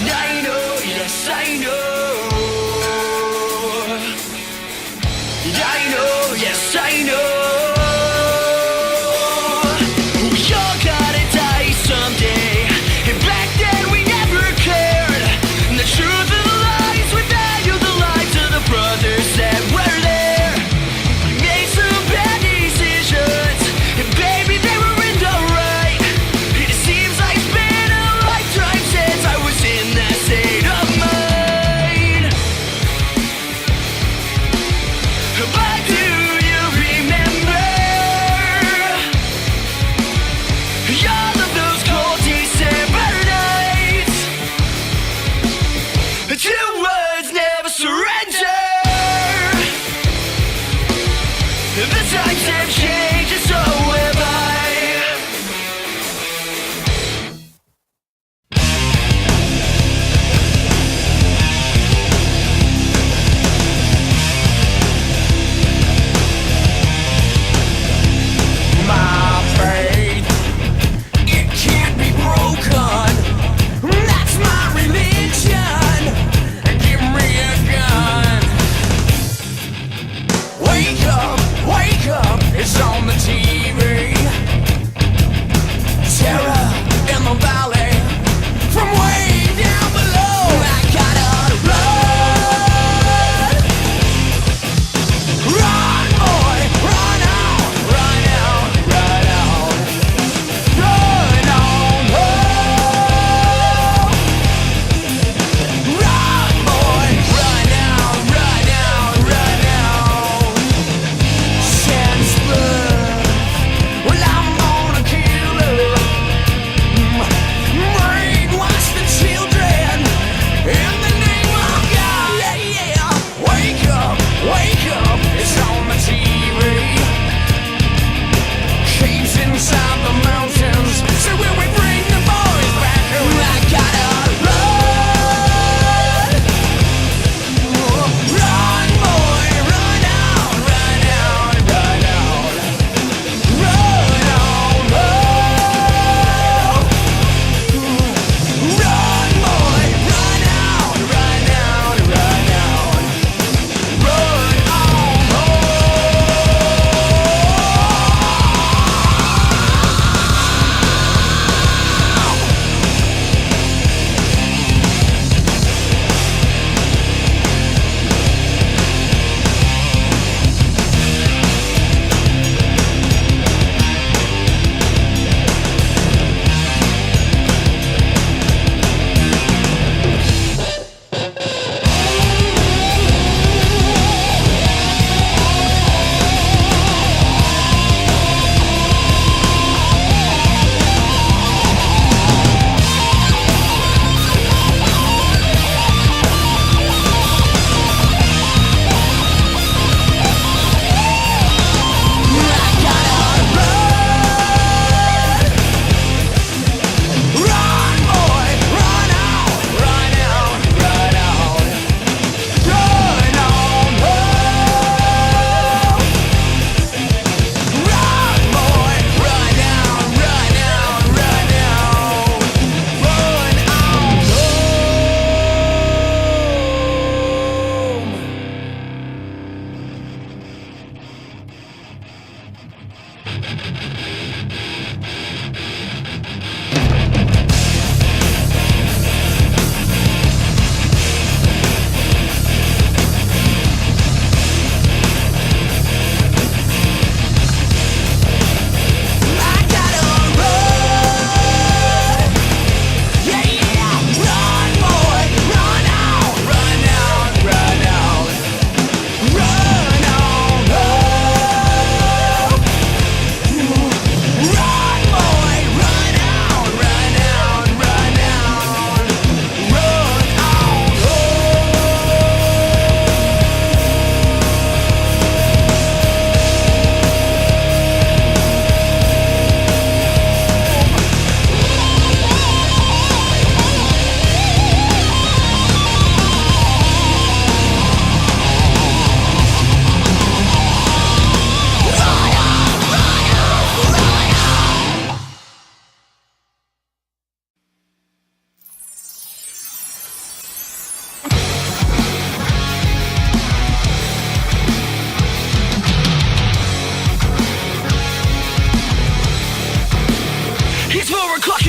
I know, yes I know. I know, yes I know. We all gotta die someday, and back then we never cared. The truth of the lies, we value the lives of the brothers that were there. We made some bad decisions, and baby they were in the right. It seems like it's been a lifetime since I was in that state of mind. But do you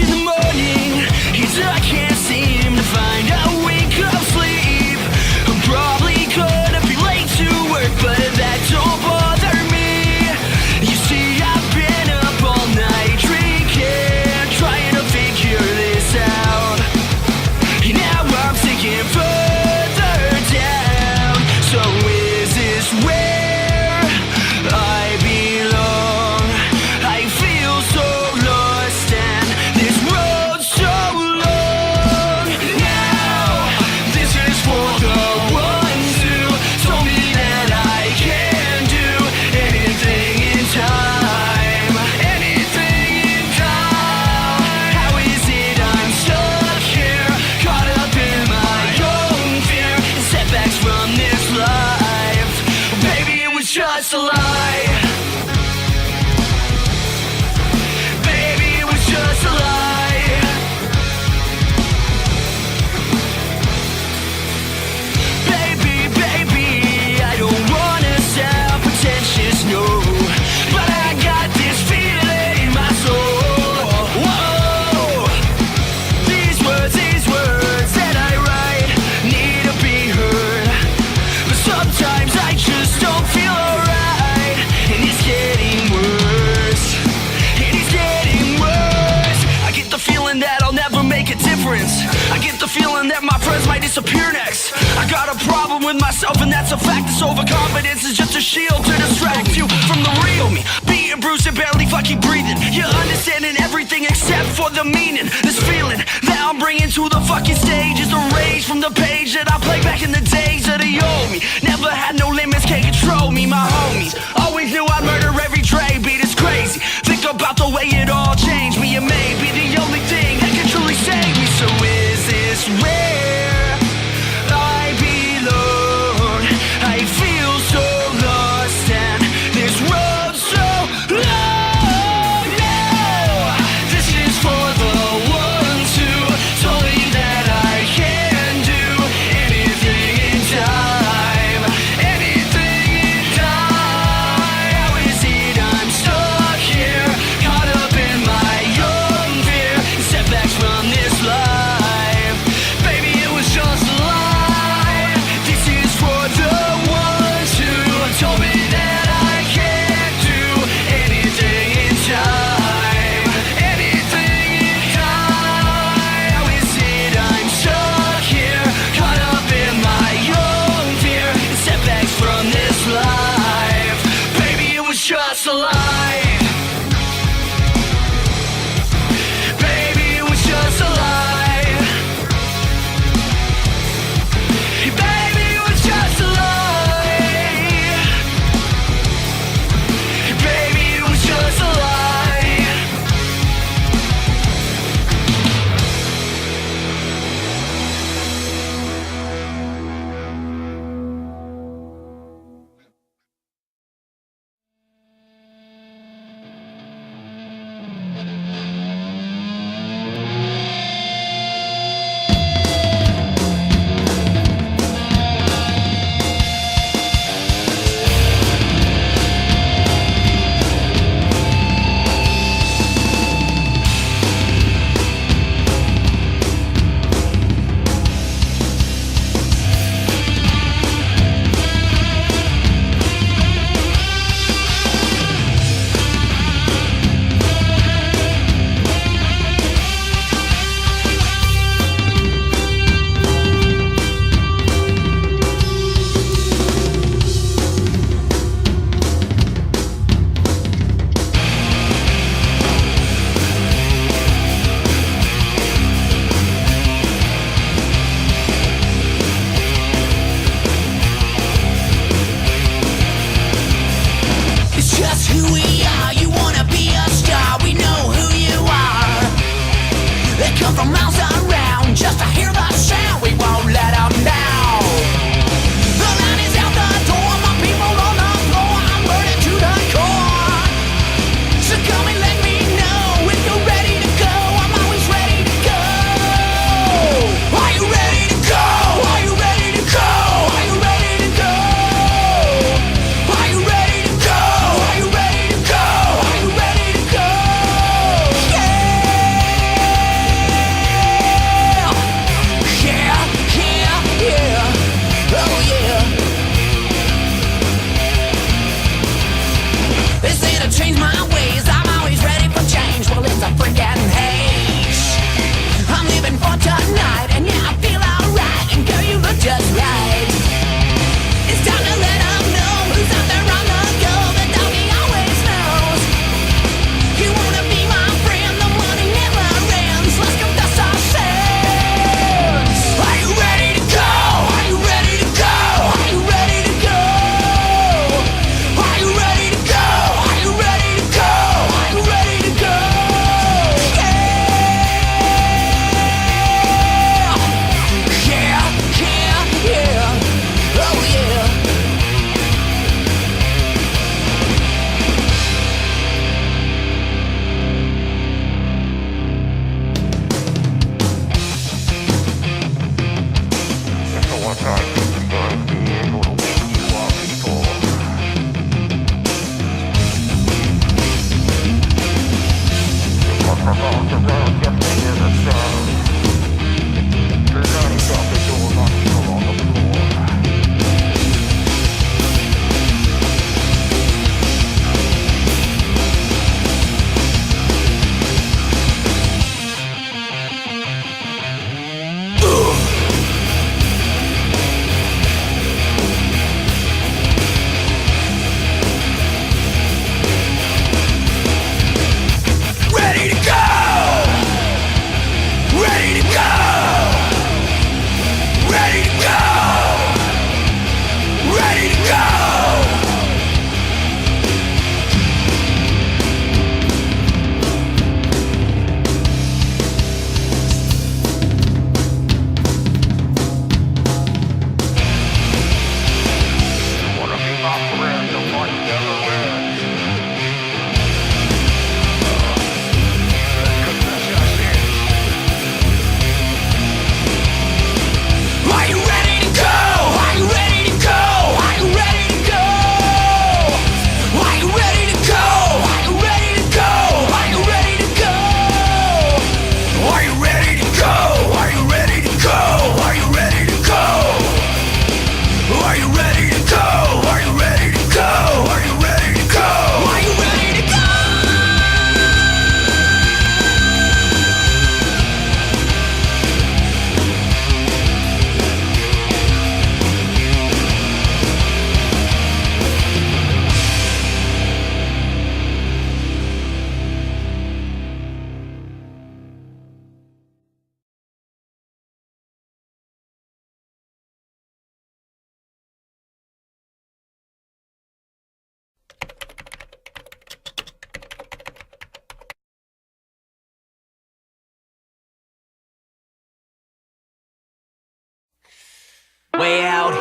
in the morning, I can't seem to find a wink of sleep. I'm probably gonna be late to work, but that don't bother me. You see, I've been up all night drinking, trying to figure this out. Now I'm sinking further down. So is this where I belong? I feel so lost and this road's so long. Now this is for the ones who told me that I can do anything in time. Anything in time. How is it I'm stuck here, caught up in my own fear and setbacks from this life? Baby, it was just a lie. Baby, it was just a lie. Baby, baby, I don't wanna sound pretentious, no, but I got this feeling in my soul. Whoa. These words that I write need to be heard, but sometimes I just don't feel alright, and it's getting worse. And it's getting worse. I get the feeling that I'll never make a difference. I get the feeling that my friends might disappear next. I got a problem with myself, and that's a fact. This overconfidence is just a shield to distract you from the real me. Being bruised and barely fucking breathing. You're understanding everything except for the meaning. This feeling that I'm bringing to the fucking stage is the rage from the page that I played back in the days of the old me. Never had no limits, can't control me. My homies always knew I'd murder every Dre beat. It's crazy. Think about the way it all changed me. It may be the only thing that can truly save me. So is this where I belong? I feel so lost and this road's so long. No, this is for the ones who told me that I can do anything in time. Anything in time. How is it I'm stuck here, caught up in my own fear and setbacks from this life? Baby, it was just a lie. This is for the ones who told me that I can't do anything in time. Anything in time. How is it I'm stuck here, caught up in my own fear and setbacks from this life? Baby, it was just a lie. Baby, it was just a lie. Baby, it was just a lie. Baby, it was just a lie.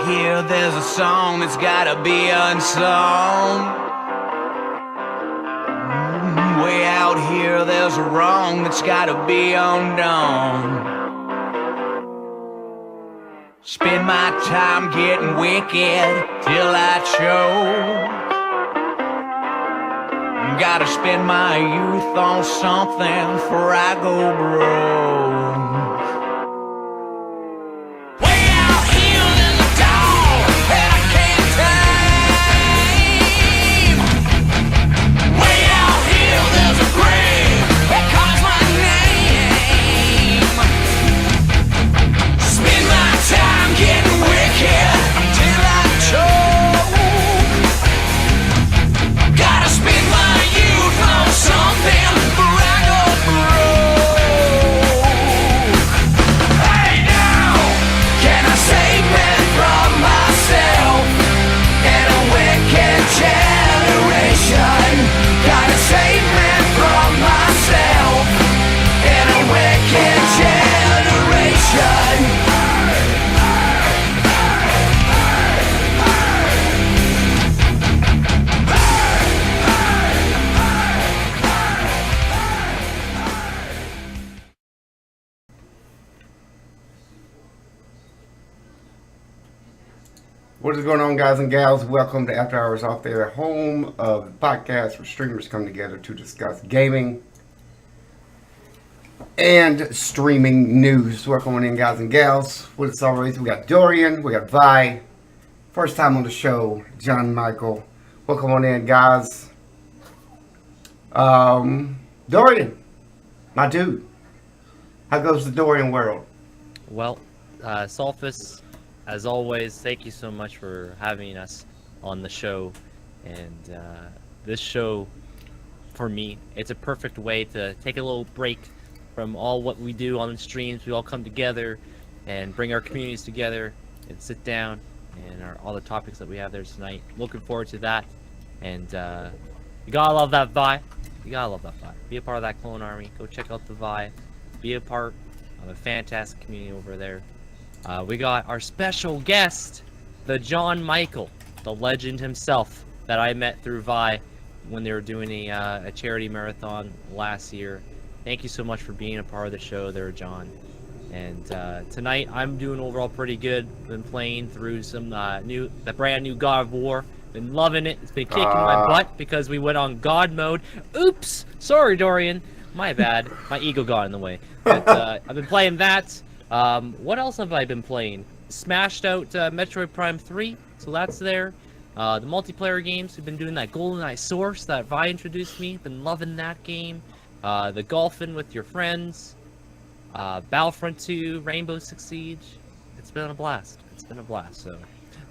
here, there's a song that's gotta be unsung. Way out here, there's a wrong that's gotta be undone. Spend my time getting wicked till I choke. Gotta spend my youth on something before I go broke. Way out here, there's a dog that I can't tame. Way out here, there's a grave that calls my name. Spend my time getting wicked until I choke. Gotta spend my youth on something before I go broke. Hey now, can I save me from myself and a wicked generation? Gotta save me from myself and a wicked generation. What is going on, guys and gals? Welcome to After Hours Off There, home of the podcast where streamers come together to discuss gaming and streaming news. Welcome on in, guys and gals. With us always, we got Dorian, we got Vi. First time on the show, John Michael. Welcome on in, guys. Dorian, my dude. How goes the Dorian world? Well, Sulfus, as always, thank you so much for having us on the show. And this show, for me, it's a perfect way to take a little break from all what we do on the streams. We all come together and bring our communities together and sit down and all the topics that we have there tonight. Looking forward to that. And you gotta love that Vi. You gotta love that Vi. Be a part of that clone army. Go check out the Vi. Be a part of a fantastic community over there. We got our special guest, the John Michael, the legend himself, that I met through Vi when they were doing a charity marathon last year. Thank you so much for being a part of the show there, John. And tonight I'm doing overall pretty good. Been playing through some the brand new God of War. Been loving it. It's been kicking my butt because we went on God mode. Oops, sorry, Dorian. My bad. My ego got in the way. But I've been playing that. What else have I been playing? Smashed out Metroid Prime 3, so that's there. The multiplayer games, we've been doing that GoldenEye Source that Vi introduced me. Been loving that game. The golfing with your friends. Battlefront 2, Rainbow Six Siege. It's been a blast. It's been a blast. So,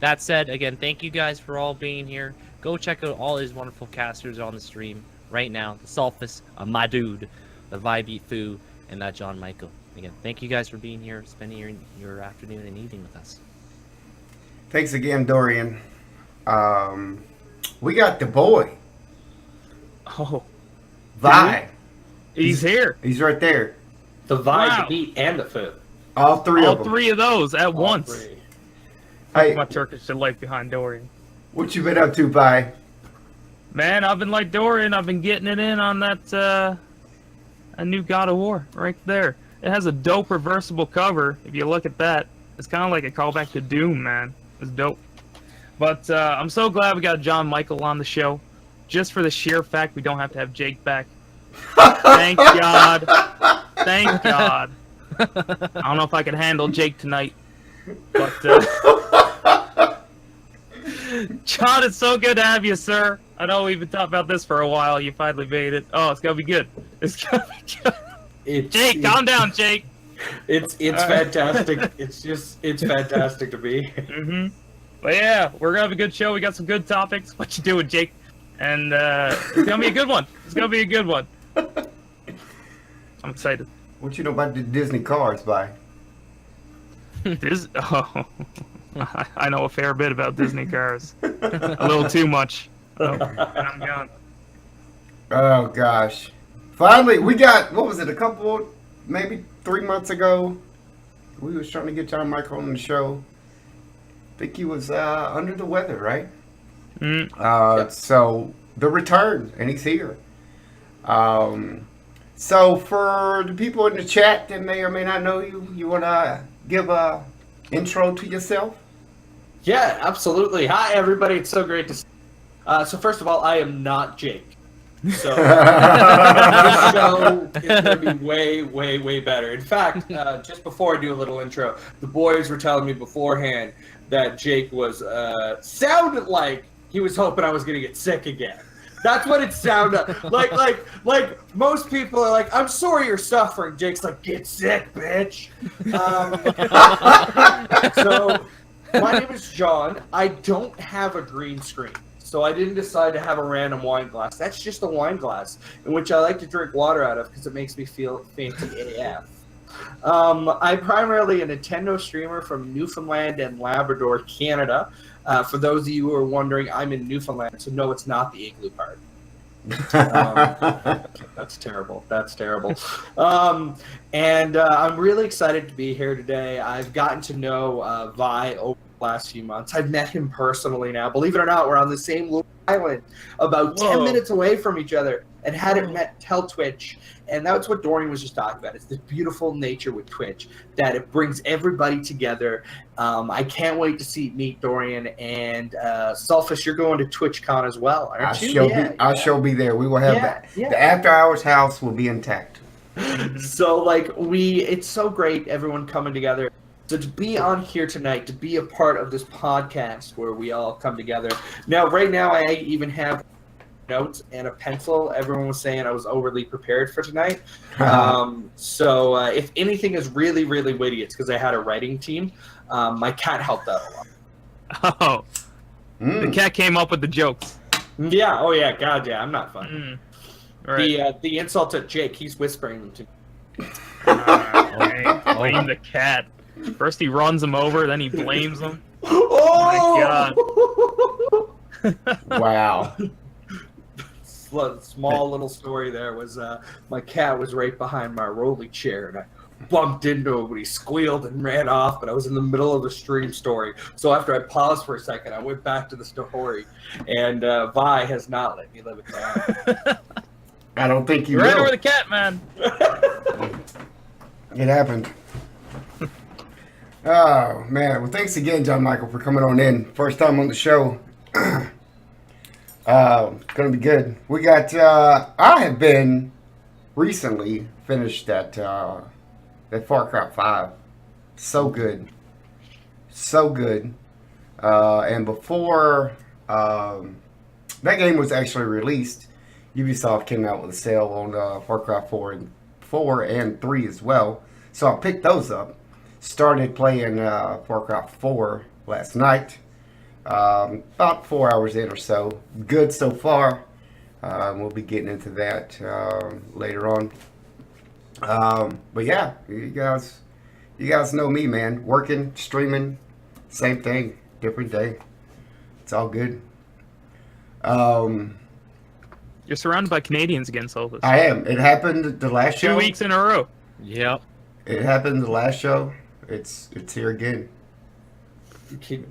that said, again, thank you guys for all being here. Go check out all these wonderful casters on the stream right now. The Sulfus, my dude, the Vi Beat Foo, and that John Michael. Again, thank you guys for being here, spending your afternoon and evening with us. Thanks again, Dorian. We got the boy. Oh, Vi. he's here. He's right there. The Vi, Wow. the beat, and the food. All three All of them. three of those at All once. three. Hey, My Turkish delight behind Dorian. what you been up to, Vi? Man, I've been like Dorian. I've been getting it in on that a new God of War right there. It has a dope reversible cover. If you look at that, it's kind of like a callback to Doom, man. It's dope. But I'm so glad we got John Michael on the show, just for the sheer fact we don't have to have Jake back. Thank God. Thank God. I don't know if I can handle Jake tonight, but John, it's so good to have you, sir. I know we've been talking about this for a while. You finally made it. Oh, it's gonna be good. It's gonna be good. Jake, calm down, Jake. It's fantastic. It's fantastic to be. Mm-hmm. But yeah, we're gonna have a good show. We got some good topics. What you doing, Jake? And it's gonna be a good one. It's gonna be a good one. I'm excited. What you know about the Disney cars, Vi? I know a fair bit about Disney cars. A little too much. Oh, I'm gone. Oh, gosh. Finally, we got, what was it, maybe 3 months ago? We was trying to get John Michael on the show. think he was under the weather, right? Mm. So the return, and he's here. So for the people in the chat that may or may not know you, you want to give a intro to yourself? Yeah, absolutely. Hi, everybody. It's so great to see you. So first of all, I am not Jake. So this show is going to be way, way, way better. In fact, just before I do a little intro, the boys were telling me beforehand that Jake was sounded like he was hoping I was going to get sick again. That's what it sounded like most people are like, I'm sorry you're suffering. Jake's like, get sick, bitch. So my name is John. I don't have a green screen. So I didn't decide to have a random wine glass. That's just a wine glass in which I like to drink water out of because it makes me feel fancy AF. I'm primarily a Nintendo streamer from Newfoundland and Labrador, Canada. For those of you who are wondering, I'm in Newfoundland, so no, it's not the igloo part. That's terrible. That's terrible. And I'm really excited to be here today. I've gotten to know Vi over the last few months. I've met him personally now. Believe it or not, we're on the same little island, about 10 minutes away from each other, and hadn't met till Twitch. And that's what Dorian was just talking about. It's the beautiful nature with Twitch, that it brings everybody together. I can't wait to meet Dorian. And Sulfus, you're going to TwitchCon as well, aren't you? I shall be there. We will have that. Yeah. The after hours house will be intact. So it's so great, everyone coming together. So to be on here tonight, to be a part of this podcast where we all come together. Now, right now, I even have notes and a pencil. Everyone was saying I was overly prepared for tonight. So if anything is really, really witty, it's because I had a writing team. My cat helped out a lot. Oh, the cat came up with the jokes. Yeah. Oh yeah. God yeah. I'm not fun. Right. The insult to Jake, he's whispering them to me. Okay. Blame the cat. First he runs him over, then he blames him. Oh my God. Wow. Small little story there was my cat was right behind my rolly chair and I bumped into him and he squealed and ran off, but I was in the middle of the stream story. So after I paused for a second, I went back to the story, and Vi has not let me live it down. I don't think you ran will. over the cat, man. It happened. Oh, man. Well, thanks again, John Michael, for coming on in. First time on the show. Gonna be good. We got, I have been recently finished that Far Cry 5. So good. So good. And before that game was actually released, Ubisoft came out with a sale on Far Cry 4 and 3 as well. So I picked those up. Started playing Far Cry 4 last night. About 4 hours in or so. Good so far. We'll be getting into that later on. But yeah, you guys know me, man. Working, streaming, same thing, different day. It's all good. You're surrounded by Canadians again, Solvis. I am. It happened the last show. 2 weeks in a row. Yep. It happened the last show. It's here again.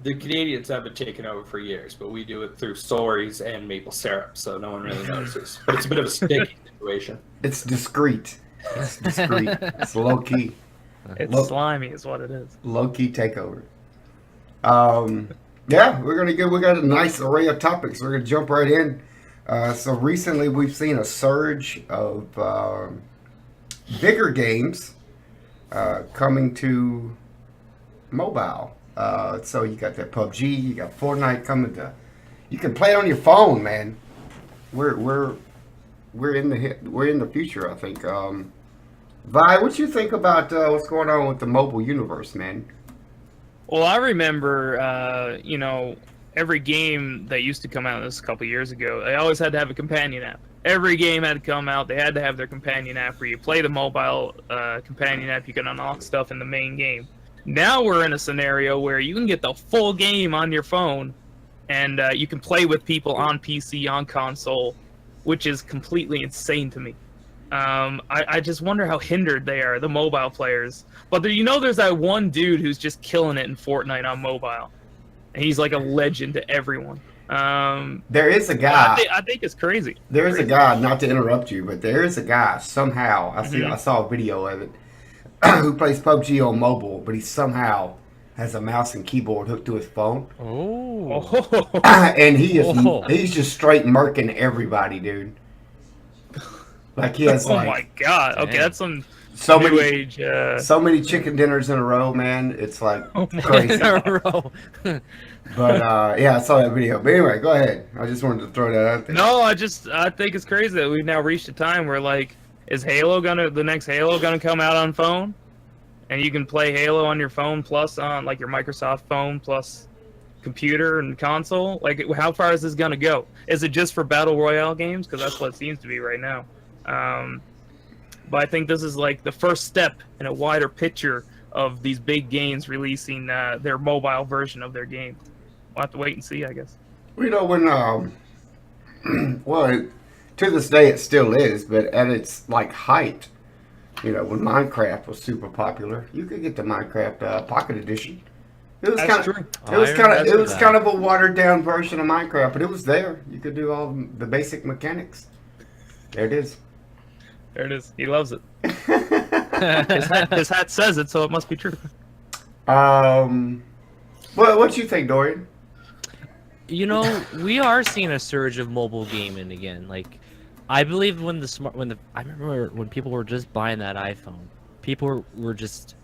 The Canadians have been taken over for years, but we do it through stories and maple syrup, so no one really notices. But it's a bit of a sticky situation. It's discreet. It's discreet. It's low key. It's slimy, is what it is. Low key takeover. Yeah, we got a nice array of topics. We're gonna jump right in. So recently we've seen a surge of bigger games coming to mobile. So you got that PUBG, you got Fortnite coming to. You can play it on your phone, man. We're in the future, I think. Vi, what you think about what's going on with the mobile universe, man? Well, I remember, every game that used to come out, this was a couple years ago, they always had to have a companion app. Every game had to come out, they had to have their companion app where you play the mobile companion app, you can unlock stuff in the main game. Now we're in a scenario where you can get the full game on your phone, and you can play with people on PC, on console, which is completely insane to me. I just wonder how hindered they are, the mobile players. But there's that one dude who's just killing it in Fortnite on mobile. And he's like a legend to everyone. There is a guy. I think it's crazy. There is a guy. Not to interrupt you, but there is a guy somehow. Mm-hmm. I saw a video of it. Who plays PUBG on mobile, but he somehow has a mouse and keyboard hooked to his phone. Oh. And Oh. he's just straight murking everybody, dude. Like he has Oh my god. Okay, Damn. that's some so new many age. so many chicken dinners in a row, man. It's like Oh my crazy. In a row. But yeah, I saw that video. But anyway, go ahead. I just wanted to throw that out there. No, I think it's crazy that we've now reached a time where like, is the next Halo gonna come out on phone? And you can play Halo on your phone plus on like your Microsoft phone plus computer and console. Like, how far is this gonna go? Is it just for battle royale games? Because that's what it seems to be right now. But I think this is like the first step in a wider picture of these big games releasing their mobile version of their game. We'll have to wait and see, I guess. You know when well, to this day it still is, but at its like height, you know, when Minecraft was super popular, you could get the Minecraft Pocket Edition. It was That's kind of true. it was I kind of remember it was that. kind of a watered down version of Minecraft, but it was there. You could do all the basic mechanics. There it is. There it is. He loves it. His hat says it, so it must be true. What you think, Dorian? You know, we are seeing a surge of mobile gaming again. Like, I believe I remember when people were just buying that iPhone, people were just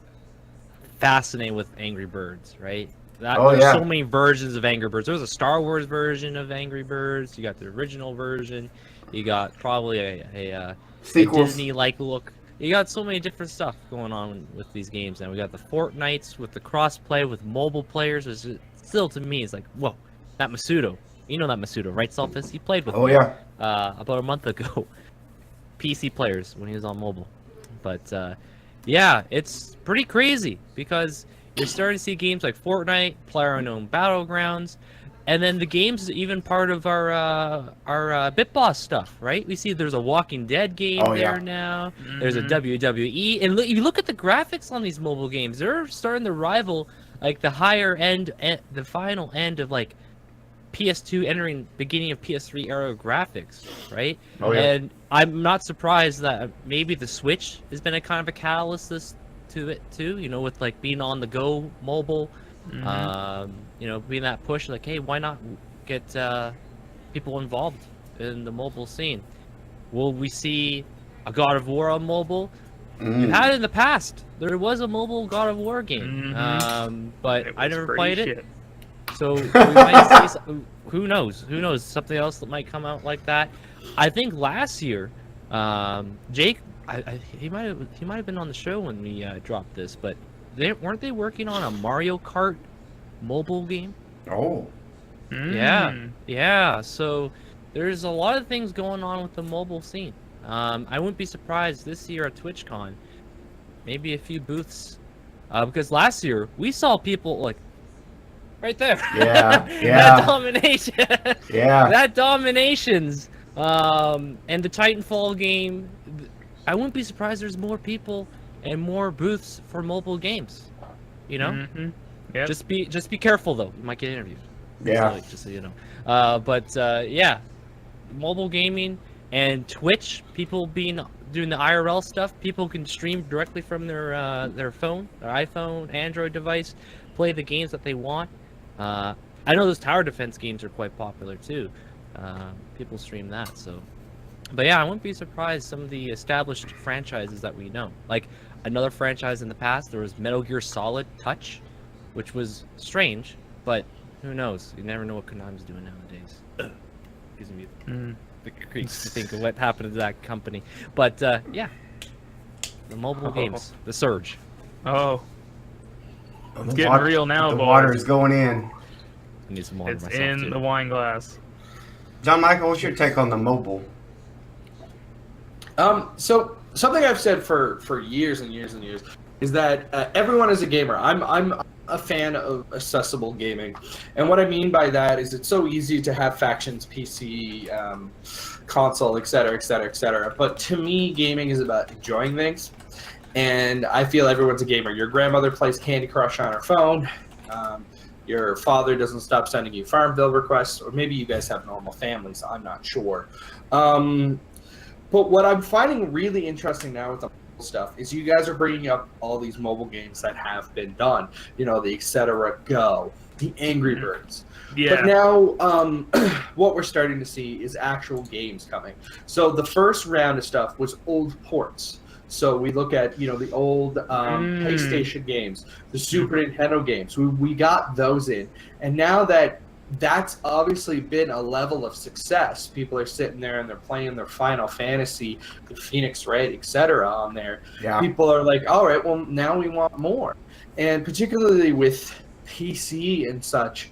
fascinated with Angry Birds, right? There's yeah. so many versions of Angry Birds. There was a Star Wars version of Angry Birds. You got the original version. You got probably a Sequels. Disney-like look. You got so many different stuff going on with these games, and we got the Fortnites with the cross-play with mobile players. Which is, still, to me, is like, whoa, that Masudo. You know that Masudo, right, Selfus? He played with Oh me, yeah. about a month ago. PC players when he was on mobile. But yeah, it's pretty crazy because you're starting to see games like Fortnite, PlayerUnknown Battlegrounds, and then the games even part of our BitBoss stuff, right? We see there's a Walking Dead game Oh, yeah. there now. There's a WWE, and you look at the graphics on these mobile games. They're starting to rival like the higher end, the final end of like PS2 entering beginning of PS3 era graphics, right? Oh, yeah. And I'm not surprised that maybe the Switch has been a kind of a catalyst to it too. You know, with like being on the go mobile. You know, being that push, like, hey, why not get people involved in the mobile scene? Will we see a God of War on mobile? We've had it in the past. There was a mobile God of War game, but It I was never pretty played shit. it. So we might see who knows? Who knows? Something else that might come out like that. I think last year, Jake, he might have been on the show when we dropped this, but weren't they working on a Mario Kart mobile game? Oh. Yeah. So there's a lot of things going on with the mobile scene. I wouldn't be surprised this year at TwitchCon, maybe a few booths, because last year we saw people like right there. Yeah, That yeah. domination. Yeah. That dominations. And the Titanfall game. I wouldn't be surprised there's more people and more booths for mobile games. You know. Yep. Just be careful though. You might get interviewed. Yeah. Just so you know. But yeah, mobile gaming and Twitch, people doing the IRL stuff. People can stream directly from their phone, their iPhone, Android device, play the games that they want. I know those tower defense games are quite popular too. People stream that. So, but yeah, I wouldn't be surprised some of the established franchises that we know. Like another franchise in the past, there was Metal Gear Solid Touch, which was strange, but who knows? You never know what Konami's doing nowadays. Gives me the creeps to think of what happened to that company. But yeah, the mobile games, the surge. Oh, It's getting real now, The boys. water is going in. I need some water it's myself in too. the wine glass. John Michael, what's your take on the mobile? So something I've said for years and years and years is that everyone is a gamer. I'm a fan of accessible gaming, and what I mean by that is it's so easy to have factions, PC, console, etc., etc., etc. But to me, gaming is about enjoying things, and I feel everyone's a gamer. Your grandmother plays Candy Crush on her phone. your father doesn't stop sending you Farmville requests, or maybe you guys have normal families. I'm not sure. But what I'm finding really interesting now with the stuff is you guys are bringing up all these mobile games that have been done. You know, the Etc. Go, the Angry Birds. Yeah. But now what we're starting to see is actual games coming. So the first round of stuff was old ports. So we look at, you know, the old PlayStation games, the Super Nintendo games. We got those in. And now that that's obviously been a level of success, people are sitting there and they're playing their Final Fantasy, the Phoenix Wright, etc. on there. Yeah. People are like, all right, well, now we want more. And particularly with PC and such,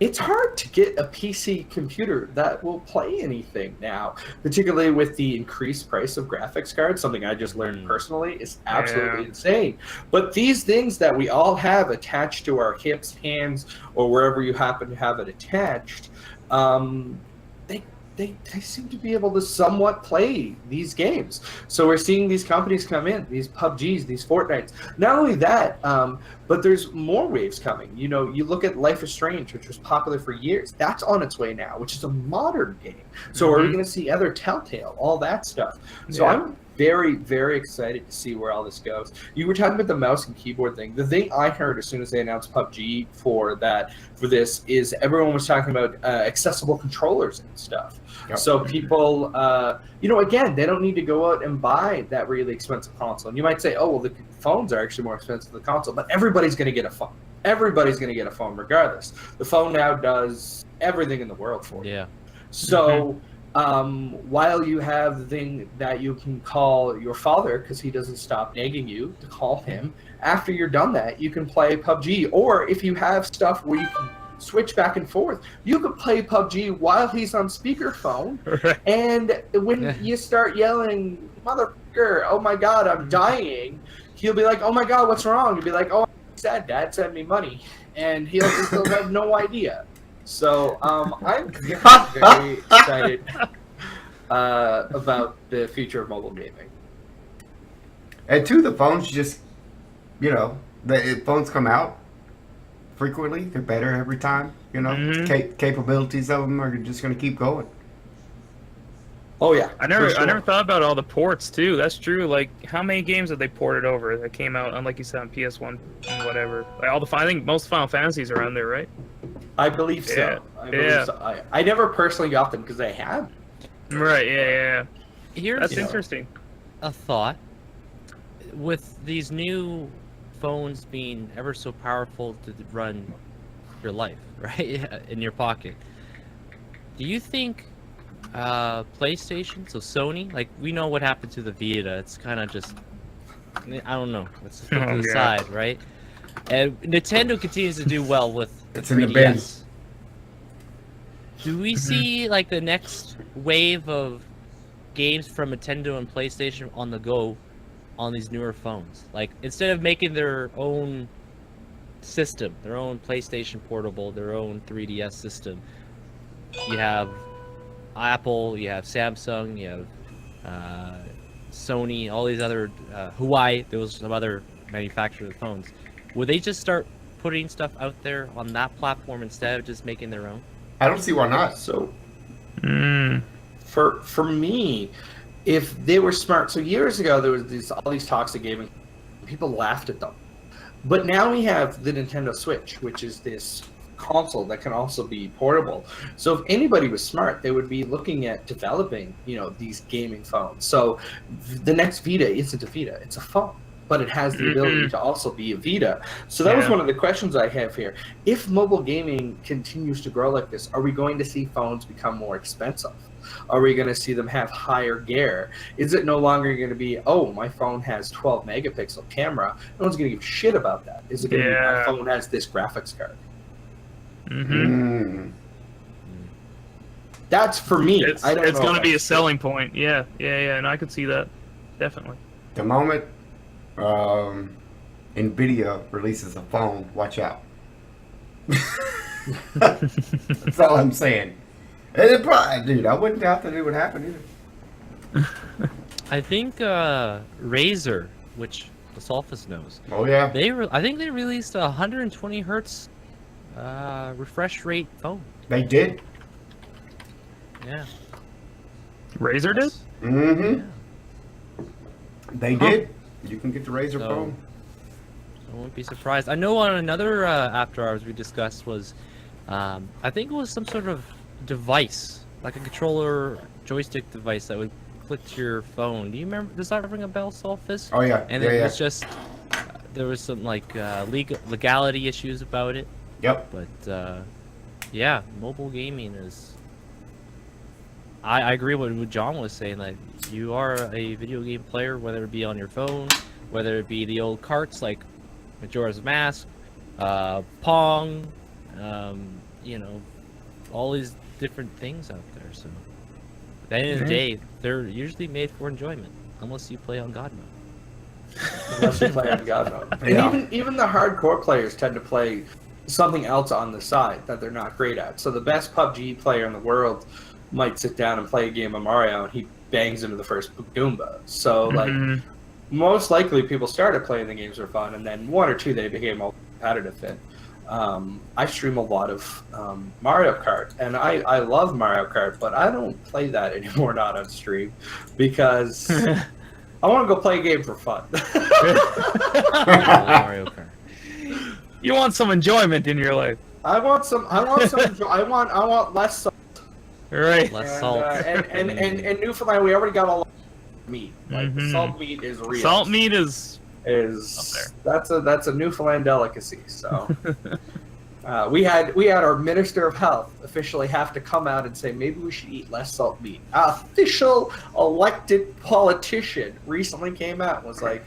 it's hard to get a PC computer that will play anything now, particularly with the increased price of graphics cards. Something I just learned personally is absolutely insane. But these things that we all have attached to our hips, hands, or wherever you happen to have it attached, they seem to be able to somewhat play these games. So we're seeing these companies come in, these PUBGs, these Fortnites. Not only that, but there's more waves coming. You know, you look at Life is Strange, which was popular for years. That's on its way now, which is a modern game. So are we going to see other Telltale, all that stuff? So I'm very, very excited to see where all this goes. You were talking about the mouse and keyboard thing. The thing I heard as soon as they announced PUBG for this is everyone was talking about accessible controllers and stuff. Yep. So people, you know, again, they don't need to go out and buy that really expensive console. And you might say, oh, well, the phones are actually more expensive than the console, but everybody's going to get a phone. Everybody's going to get a phone regardless. The phone now does everything in the world for you. Yeah. So while you have the thing that you can call your father, because he doesn't stop nagging you to call him, after you're done that, you can play PUBG. Or if you have stuff where you can switch back and forth, you could play PUBG while he's on speakerphone. Right. And when you start yelling, motherfucker, oh my God, I'm dying, he'll be like, oh my God, what's wrong? You'll be like, oh, I'm sad, Dad sent me money. And he'll have no idea. So I'm very excited about the future of mobile gaming. And two, the phones just, you know, the phones come out frequently. They're better every time. You know, capabilities of them are just going to keep going. Oh yeah, I never thought about all the ports too. That's true. Like, how many games have they ported over that came out, unlike you said, on PS1 and whatever? Like all the I think most Final Fantasies are on there, right? I believe so. Yeah. I believe so. I never personally got them because I had. Right. Yeah. Here's That's interesting. a thought. With these new phones being ever so powerful to run your life, right, in your pocket, do you think PlayStation, so Sony, like, we know what happened to the Vita. It's kind of just, I don't know, it's just to the side, right? And Nintendo continues to do well with It's in the bin. 3DS. Do we see like the next wave of games from Nintendo and PlayStation on the go on these newer phones? Like, instead of making their own system, their own PlayStation Portable, their own 3DS system, you have Apple, you have Samsung, you have Sony, all these other Huawei. There was some other manufacturers of phones. Would they just start putting stuff out there on that platform instead of just making their own? I don't see why not. So, for me, if they were smart, so years ago there was all these toxic gaming, people laughed at them, but now we have the Nintendo Switch, which is this console that can also be portable. So if anybody was smart, they would be looking at developing, you know, these gaming phones. So the next Vita isn't a Vita, it's a phone, but it has the ability to also be a Vita. So that was one of the questions I have here. If mobile gaming continues to grow like this, are we going to see phones become more expensive? Are we going to see them have higher gear? Is it no longer going to be, oh, my phone has 12 megapixel camera? No one's going to give a shit about that. Is it going to be, my phone has this graphics card? That's for me. It's going to be a selling point. Yeah, and I could see that. Definitely. The moment NVIDIA releases a phone, watch out. That's all I'm saying. And it probably, dude, I wouldn't doubt that it would happen either. I think Razer, which the Sophist knows, Oh yeah. I think they released a 120 hertz refresh rate phone. They did. Yeah. Razer did? Mm-hmm. Yeah. They did. You can get the Razer So- phone. I won't be surprised. I know on another after hours we discussed was, I think it was some sort of device, like a controller joystick device that would click to your phone. Do you remember? Does that ring a bell, Solfus? Oh yeah. And yeah, it yeah. was just there was some like legality issues about it, Yep. but yeah, mobile gaming is. I agree with what John was saying. Like you are a video game player, whether it be on your phone, whether it be the old carts like Majora's Mask, Pong, you know, all these different things out there. So at the end of the day, they're usually made for enjoyment, unless you play on God mode. Unless you play on God mode. And Yeah. even the hardcore players tend to play something else on the side that they're not great at. So the best PUBG player in the world might sit down and play a game of Mario, and he bangs into the first Goomba. So like. Mhm. Most likely people started playing the games for fun, and then one or two they became all competitive in. I stream a lot of Mario Kart, and I love Mario Kart, but I don't play that anymore, not on stream, because I want to go play a game for fun. Mario Kart. You want some enjoyment in your life, I want I want less salt. right? Less salt. And Newfoundland, we already got a lot of meat. Like the Mhm. salt meat is real. Salt meat is That's a Newfoundland delicacy. So we had our Minister of Health officially have to come out and say maybe we should eat less salt meat. Our official elected politician recently came out and was like,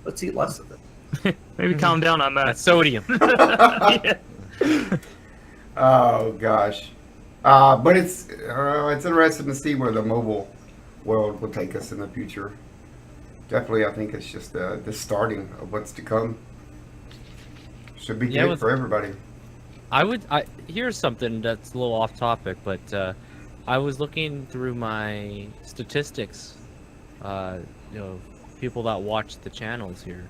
let's eat less of it. maybe calm down on That's that. sodium. Yeah. Oh gosh. But it's interesting to see where the mobile world will take us in the future. Definitely, I think it's just the starting of what's to come. Should be Yeah, good with- for everybody. Here's something that's a little off topic, but I was looking through my statistics, you know, people that watch the channels here.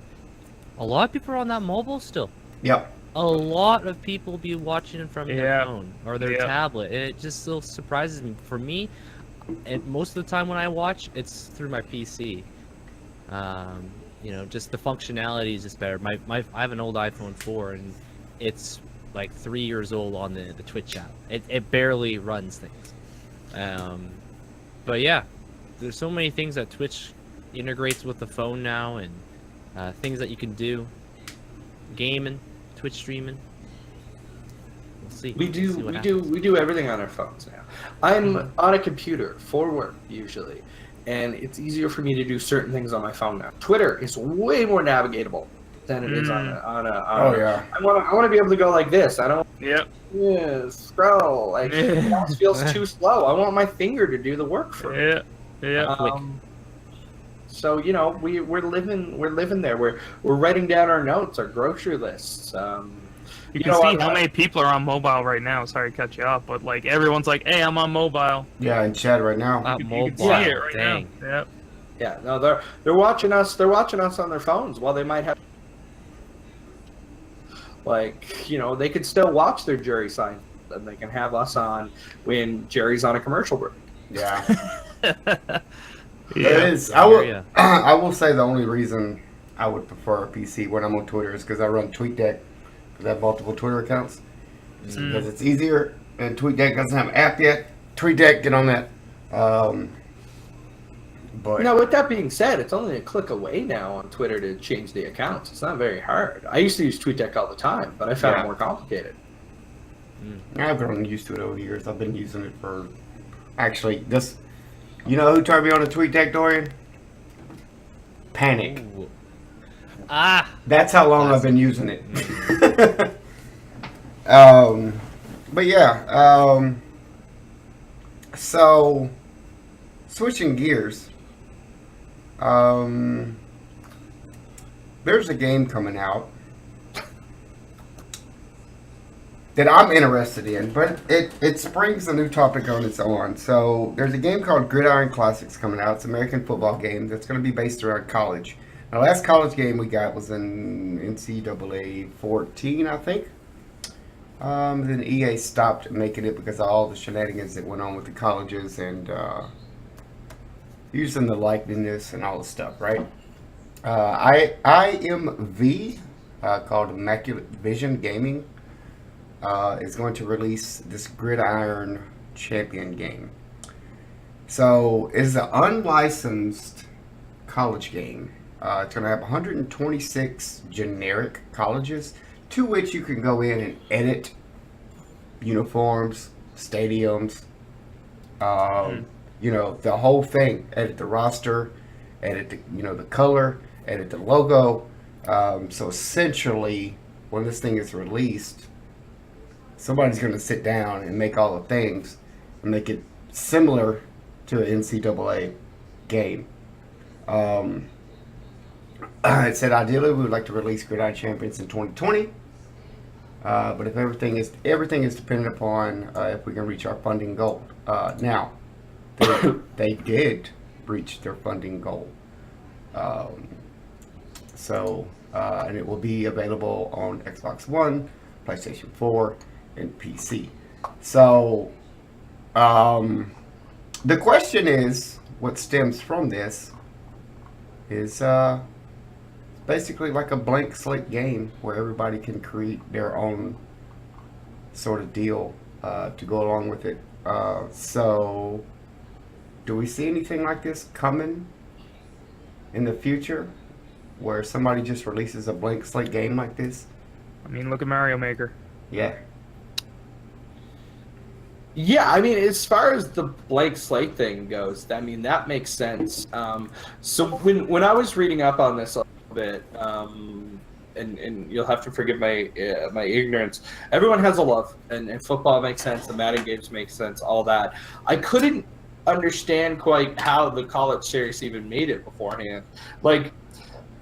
A lot of people are on that mobile still. Yep. A lot of people be watching from their Yeah. phone or their Yeah. tablet. It just still surprises me. For me, and most of the time when I watch, it's through my PC. You know, just the functionality is just better. I have an old iPhone 4 and it's like 3 years old on the Twitch app. It barely runs things. But yeah, there's so many things that Twitch integrates with the phone now, and things that you can do. Gaming, Twitch streaming. We'll see. We We'll do see what we happens. do we do everything on our phones now. I'm on a computer for work usually, and it's easier for me to do certain things on my phone now. Twitter is way more navigatable than it is on a Oh yeah. I want to be able to go like this. I don't Yep. scroll. Like it almost feels too slow. I want my finger to do the work for me. Yeah. Yeah. Quick. So you know we're living there. We're writing down our notes, our grocery lists. You You can know, see I'm how not- many people are on mobile right now. Sorry to cut you off, but like everyone's like, "Hey, I'm on mobile." Yeah, in chat right now. You Mobile. can see it right Dang. now. Yep. Yeah, no, they're watching us. They're watching us on their phones while they might have. Like you know, they could still watch their Jerry sign, and they can have us on when Jerry's on a commercial break. Yeah. It Yeah. is. I will. Yeah. I will say the only reason I would prefer a PC when I'm on Twitter is because I run TweetDeck. Because I have multiple Twitter accounts. Just because it's easier. And TweetDeck doesn't have an app yet. TweetDeck, get on that. But Now, with that being said, it's only a click away now on Twitter to change the accounts. It's not very hard. I used to use TweetDeck all the time, but I found Yeah. it more complicated. I've grown used to it over the years. I've been using it for actually this. You know who turned me on to TweetDeck, Dorian? Panic. Ooh. Ah. That's how long I've been using it. But yeah, so switching gears, there's a game coming out that I'm interested in, but it springs a new topic on its own. So there's a game called Gridiron Classics coming out. It's an American football game that's going to be based around college. The last college game we got was in NCAA 14, I think. Then EA stopped making it because of all the shenanigans that went on with the colleges and using the likeness and all the stuff, right? IMV, called Immaculate Vision Gaming, is going to release this Gridiron Champion game. So it's an unlicensed college game. It's going to have 126 generic colleges to which you can go in and edit uniforms, stadiums, the whole thing. Edit the roster, edit the color, edit the logo. So essentially, when this thing is released, somebody's going to sit down and make all the things and make it similar to an NCAA game. It said ideally we would like to release Gridiron Champions in 2020, but if everything is dependent upon if we can reach our funding goal. Now, they did reach their funding goal, and it will be available on Xbox One, PlayStation 4, and PC. So, the question is, what stems from this is basically like a blank slate game where everybody can create their own sort of deal to go along with it. So, do we see anything like this coming in the future where somebody just releases a blank slate game like this? I mean, look at Mario Maker. Yeah. Yeah, I mean, as far as the blank slate thing goes, I mean, that makes sense. So when I was reading up on this a little bit, and you'll have to forgive my ignorance, everyone has a love, and football makes sense, the Madden games make sense, all that. I couldn't understand quite how the college series even made it beforehand. Like,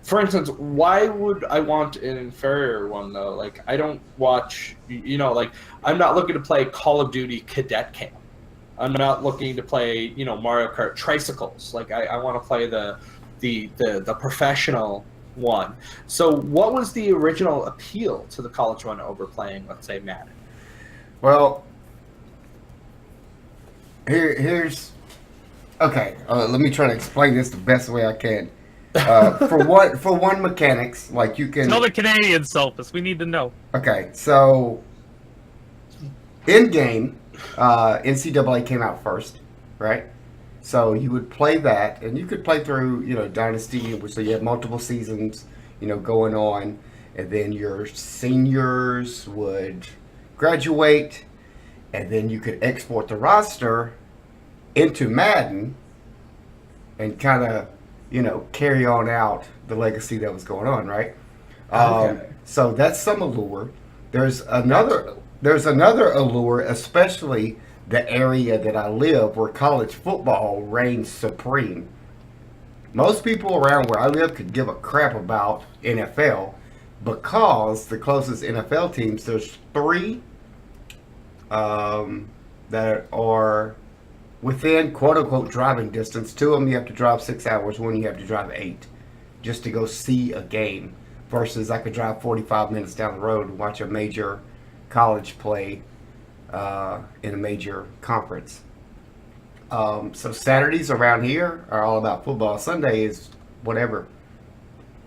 for instance, why would I want an inferior one, though? Like, I don't watch, like, I'm not looking to play Call of Duty Cadet Camp. I'm not looking to play, Mario Kart Tricycles. Like, I want to play the professional one. So what was the original appeal to the college one over playing, let's say, Madden? Well, here's... Okay, let me try to explain this the best way I can. For one, mechanics, like you can... Tell the Canadians, Sulpus. We need to know. Okay, so in game, NCAA came out first, right? So you would play that, and you could play through, Dynasty, so you have multiple seasons, going on, and then your seniors would graduate, and then you could export the roster into Madden and kind of, carry on out the legacy that was going on, right? Okay. So that's some allure. There's another allure, especially the area that I live where college football reigns supreme. Most people around where I live could give a crap about NFL because the closest NFL teams, there's 3 that are within quote-unquote driving distance. 2 of them you have to drive 6 hours, 1 you have to drive 8 just to go see a game, versus I could drive 45 minutes down the road and watch a major college play in a major conference. So Saturdays around here are all about football. Sunday is whatever.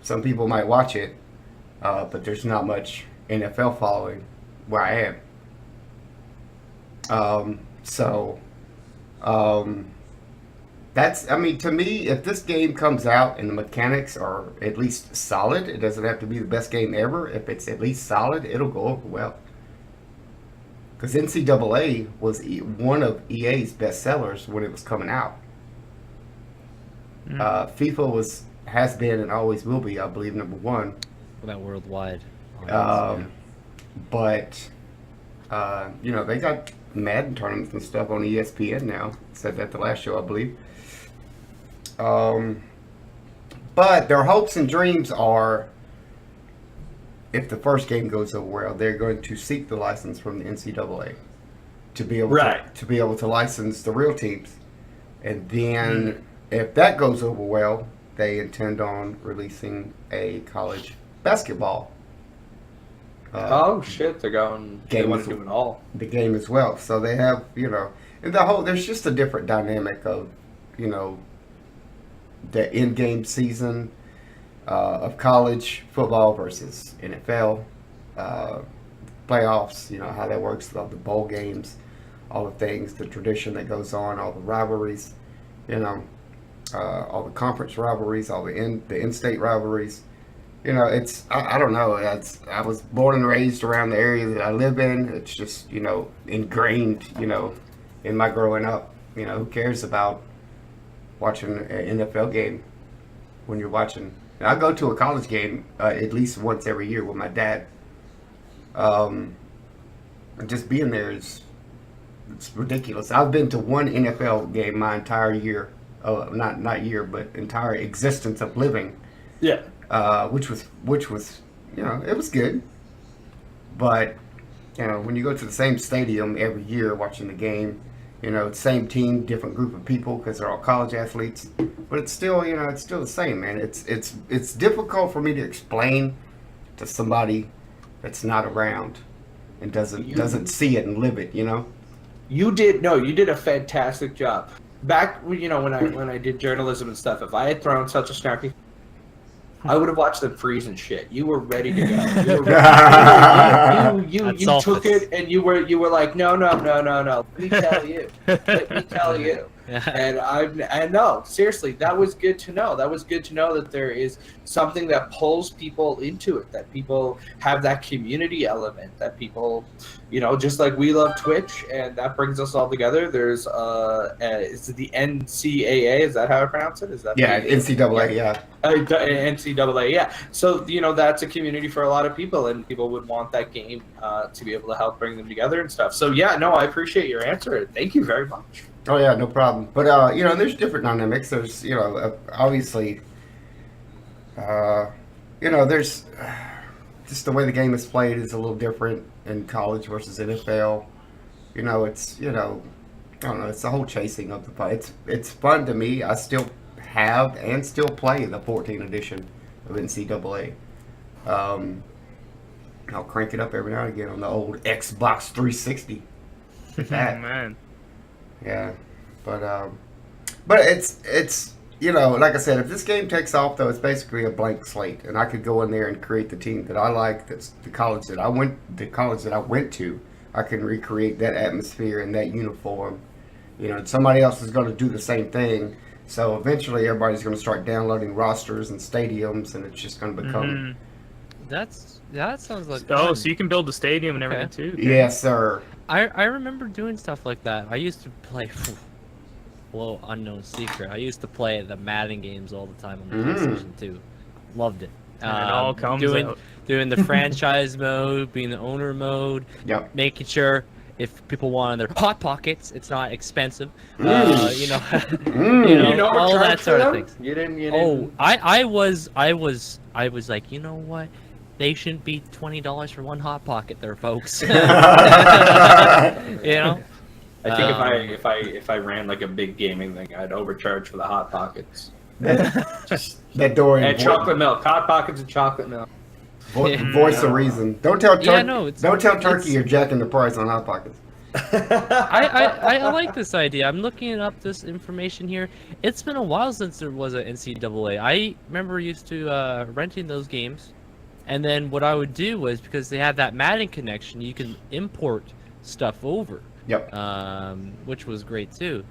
Some people might watch it, but there's not much NFL following where I am. That's, to me, if this game comes out and the mechanics are at least solid, it doesn't have to be the best game ever. If it's at least solid, it'll go over well. Because NCAA was one of EA's best sellers when it was coming out. FIFA has been and always will be, I believe, number 1. For that worldwide. But they got Madden tournaments and stuff on ESPN now. Said that the last show, I believe. But their hopes and dreams are, if the first game goes over well, they're going to seek the license from the NCAA to be able to be able to license the real teams, and then if that goes over well, they intend on releasing a college basketball Oh shit, they're going. They Game want is- to do it all. the game as well. So they have, and there's just a different dynamic of, the in-game season of college football versus NFL playoffs. How that works, all the bowl games, all the things, the tradition that goes on, all the rivalries, all the conference rivalries, all the in-state rivalries. I don't know. I was born and raised around the area that I live in. It's just, ingrained, in my growing up. Who cares about watching an NFL game when you're watching? And I go to a college game at least once every year with my dad. Just being there it's ridiculous. I've been to one NFL game my entire year. Not year, but entire existence of living. Yeah. Which was it was good, but when you go to the same stadium every year watching the game, same team, different group of people because they're all college athletes, but it's still the same, man. It's difficult for me to explain to somebody that's not around and doesn't see it and live it. You did a fantastic job. Back when I did journalism and stuff, if I had thrown such a snarky, I would have watched them freeze and shit. You were ready to go. You took it and you were like, no. Let me tell you. And no, seriously, that was good to know. That was good to know that there is something that pulls people into it, that people have that community element, that people, just like we love Twitch and that brings us all together. There's is it the NCAA? Is that how I pronounce it? Is that NCAA? Yeah. NCAA, yeah. So that's a community for a lot of people, and people would want that game to be able to help bring them together and stuff. So yeah, no, I appreciate your answer. Thank you very much. Oh yeah, no problem. But there's different dynamics. There's obviously, there's just the way the game is played is a little different in college versus NFL. It's I don't know. It's the whole chasing of the fight. It's fun to me. I still have and still play the 14 edition of NCAA. I'll crank it up every now and again on the old Xbox 360. That. Oh, man. Yeah, but it's like I said, if this game takes off though, it's basically a blank slate, and I could go in there and create the team that I like. That's the college that I went to. I can recreate that atmosphere and that uniform. Somebody else is going to do the same thing. So eventually, everybody's going to start downloading rosters and stadiums, and it's just going to become. That sounds like Oh, fun. so you can build the stadium and everything too. Okay. Yes, sir. I remember doing stuff like that. I used to play. Well, unknown secret. I used to play the Madden games all the time on the PlayStation 2. Loved it. And it all comes out. Doing the franchise mode, being the owner mode. Yep. Making sure if people wanted their hot pockets, it's not expensive. All that sort of things. You didn't. Oh, I was like, you know what? They shouldn't be $20 for one hot pocket, there, folks. I think if I ran like a big gaming thing, I'd overcharge for the hot pockets. That door And chocolate milk, hot pockets and chocolate milk. Voice of reason. Don't tell Turkey you're jacking the price on hot pockets. I like this idea. I'm looking up this information here. It's been a while since there was an NCAA. I remember used to renting those games, and then what I would do was, because they have that Madden connection, you can import stuff over. Yep. Which was great too.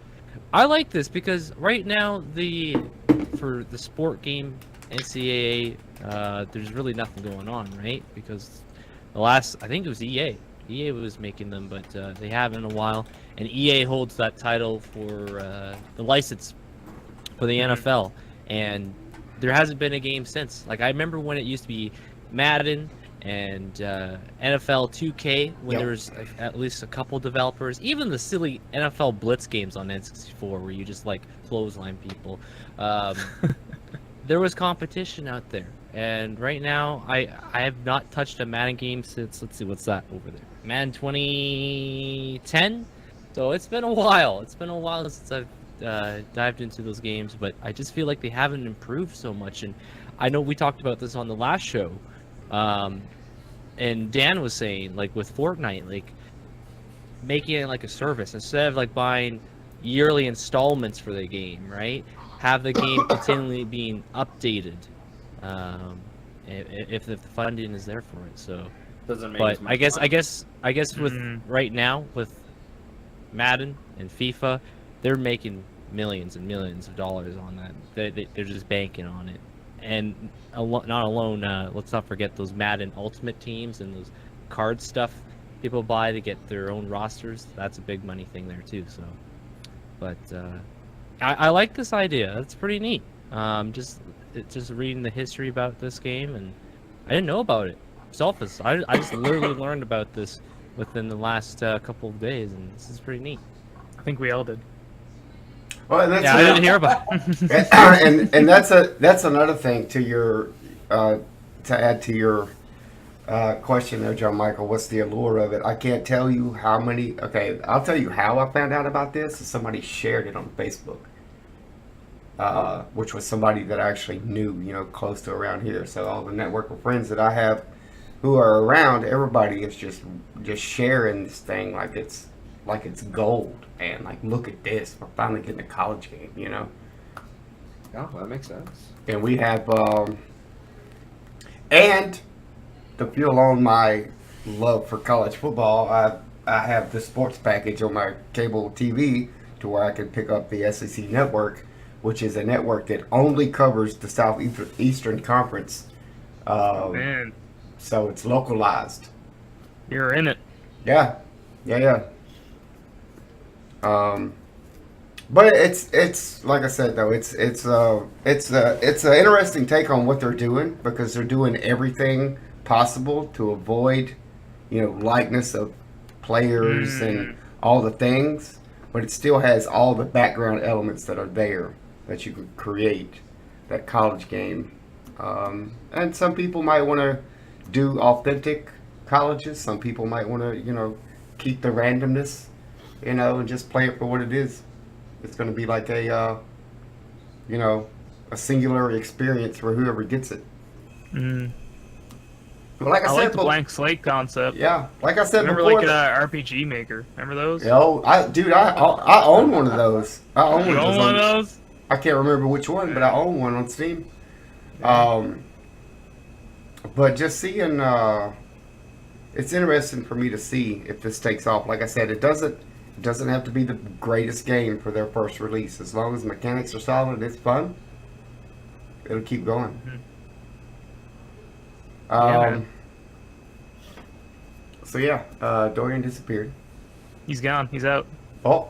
I like this because right now for the sport game NCAA, there's really nothing going on, right? Because I think it was EA. EA was making them, but they haven't in a while. And EA holds that title for the license for the NFL, and there hasn't been a game since. Like, I remember when it used to be Madden and NFL 2K, when there was at least a couple developers. Even the silly NFL Blitz games on N64, where you just like clothesline people. There was competition out there, and right now I have not touched a Madden game since, let's see, what's that over there? Madden 2010. So it's been a while. It's been a while since I've dived into those games, but I just feel like they haven't improved so much. And I know we talked about this on the last show. and Dan was saying, like with Fortnite, like making it like a service instead of like buying yearly installments for the game, right? Have the game continually being updated, if the funding is there for it. So, Doesn't make but as much I guess with Mhm. right now with Madden and FIFA, they're making millions and millions of dollars on that. They're just banking on it, and not alone. Let's not forget those Madden Ultimate teams and those card stuff people buy to get their own rosters. That's a big money thing there too. So, but I like this idea. It's pretty neat. Just reading the history about this game, and I didn't know about it. Selfish. I just literally learned about this within the last couple of days, and this is pretty neat. I think we all did. Well, that's Yeah, I didn't hear about it. and that's another thing to your to add to your question there, John Michael. What's the allure of it? I can't tell you how many. Okay, I'll tell you how I found out about this. Somebody shared it on Facebook, which was somebody that I actually knew, close to around here. So all the network of friends that I have who are around, everybody is just sharing this thing like it's gold, and like, look at this, we're finally getting a college game, Oh, that makes sense. and we have and to fuel on my love for college football, I have the sports package on my cable TV to where I can pick up the SEC network, which is a network that only covers the Southeastern Conference. Man, So it's localized. you're in it. Yeah. But it's like I said though, it's an interesting take on what they're doing, because they're doing everything possible to avoid, likeness of players and all the things, but it still has all the background elements that are there that you could create that college game. And some people might want to do authentic colleges. Some people might want to, keep the randomness, and just play it for what it is. It's going to be like a singular experience for whoever gets it. Mm. But like I I said, like the blank slate concept. yeah, like I said Remember, before. like RPG Maker. Remember those? I own one of those. I own You own one of those? I can't remember which one, but I own one on Steam. But just seeing, it's interesting for me to see if this takes off. Like I said, it doesn't have to be the greatest game for their first release. As long as mechanics are solid, it's fun. It'll keep going. Man. So yeah, Dorian disappeared. He's gone. He's out. Oh,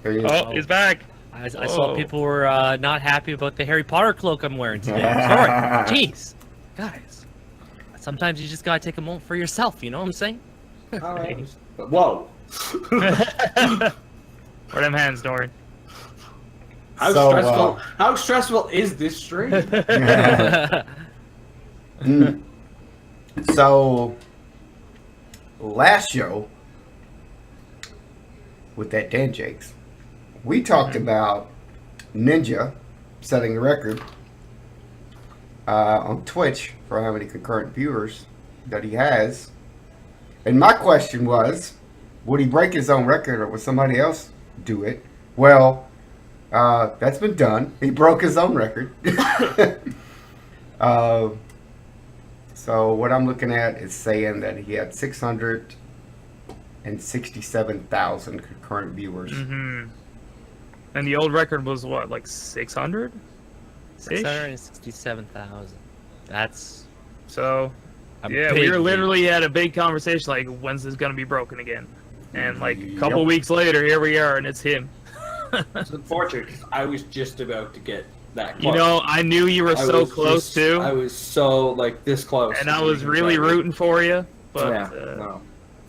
there he is. Oh, he's back. I saw Whoa. people were not happy about the Harry Potter cloak I'm wearing today. I'm sorry. Jeez. Guys. Sometimes you just gotta take a moment for yourself, you know what I'm saying? All right. Whoa. Where them hands, Dorian? How stressful is this stream? So, last show with that Dan Jakes, we talked about Ninja setting a record on Twitch for how many concurrent viewers that he has. And my question was, would he break his own record, or would somebody else do it? Well, that's been done. He broke his own record. So what I'm looking at is saying that he had 667,000 concurrent viewers. Mm-hmm. And the old record was what, like 600? 667,000. That's So, a yeah, big we were leap. literally had a big conversation like, when's this gonna be broken again? And like a couple Yep. weeks later, here we are, and it's him. It's unfortunate because I was just about to get that close. You know, I knew you were I so was close just- too, I was so this close. and I was really rooting for you, but Yeah, no,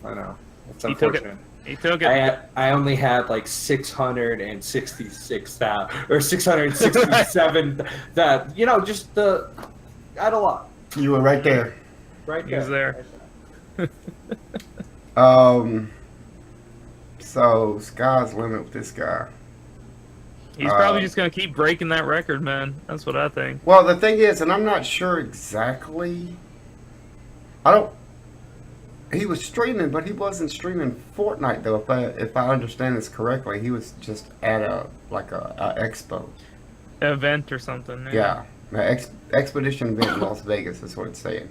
I know. It's he took it. unfortunate. He took it. I only had like 666,000 or 667. That just I had a lot You were right there. right He was there. So sky's the limit with this guy. He's probably just gonna keep breaking that record, man. That's what I think. Well, the thing is, and I'm not sure exactly. I He was streaming, but he wasn't streaming Fortnite though. If I understand this correctly, he was just at a expo. Event or something. Yeah, an expedition event in Las Vegas is what it's saying.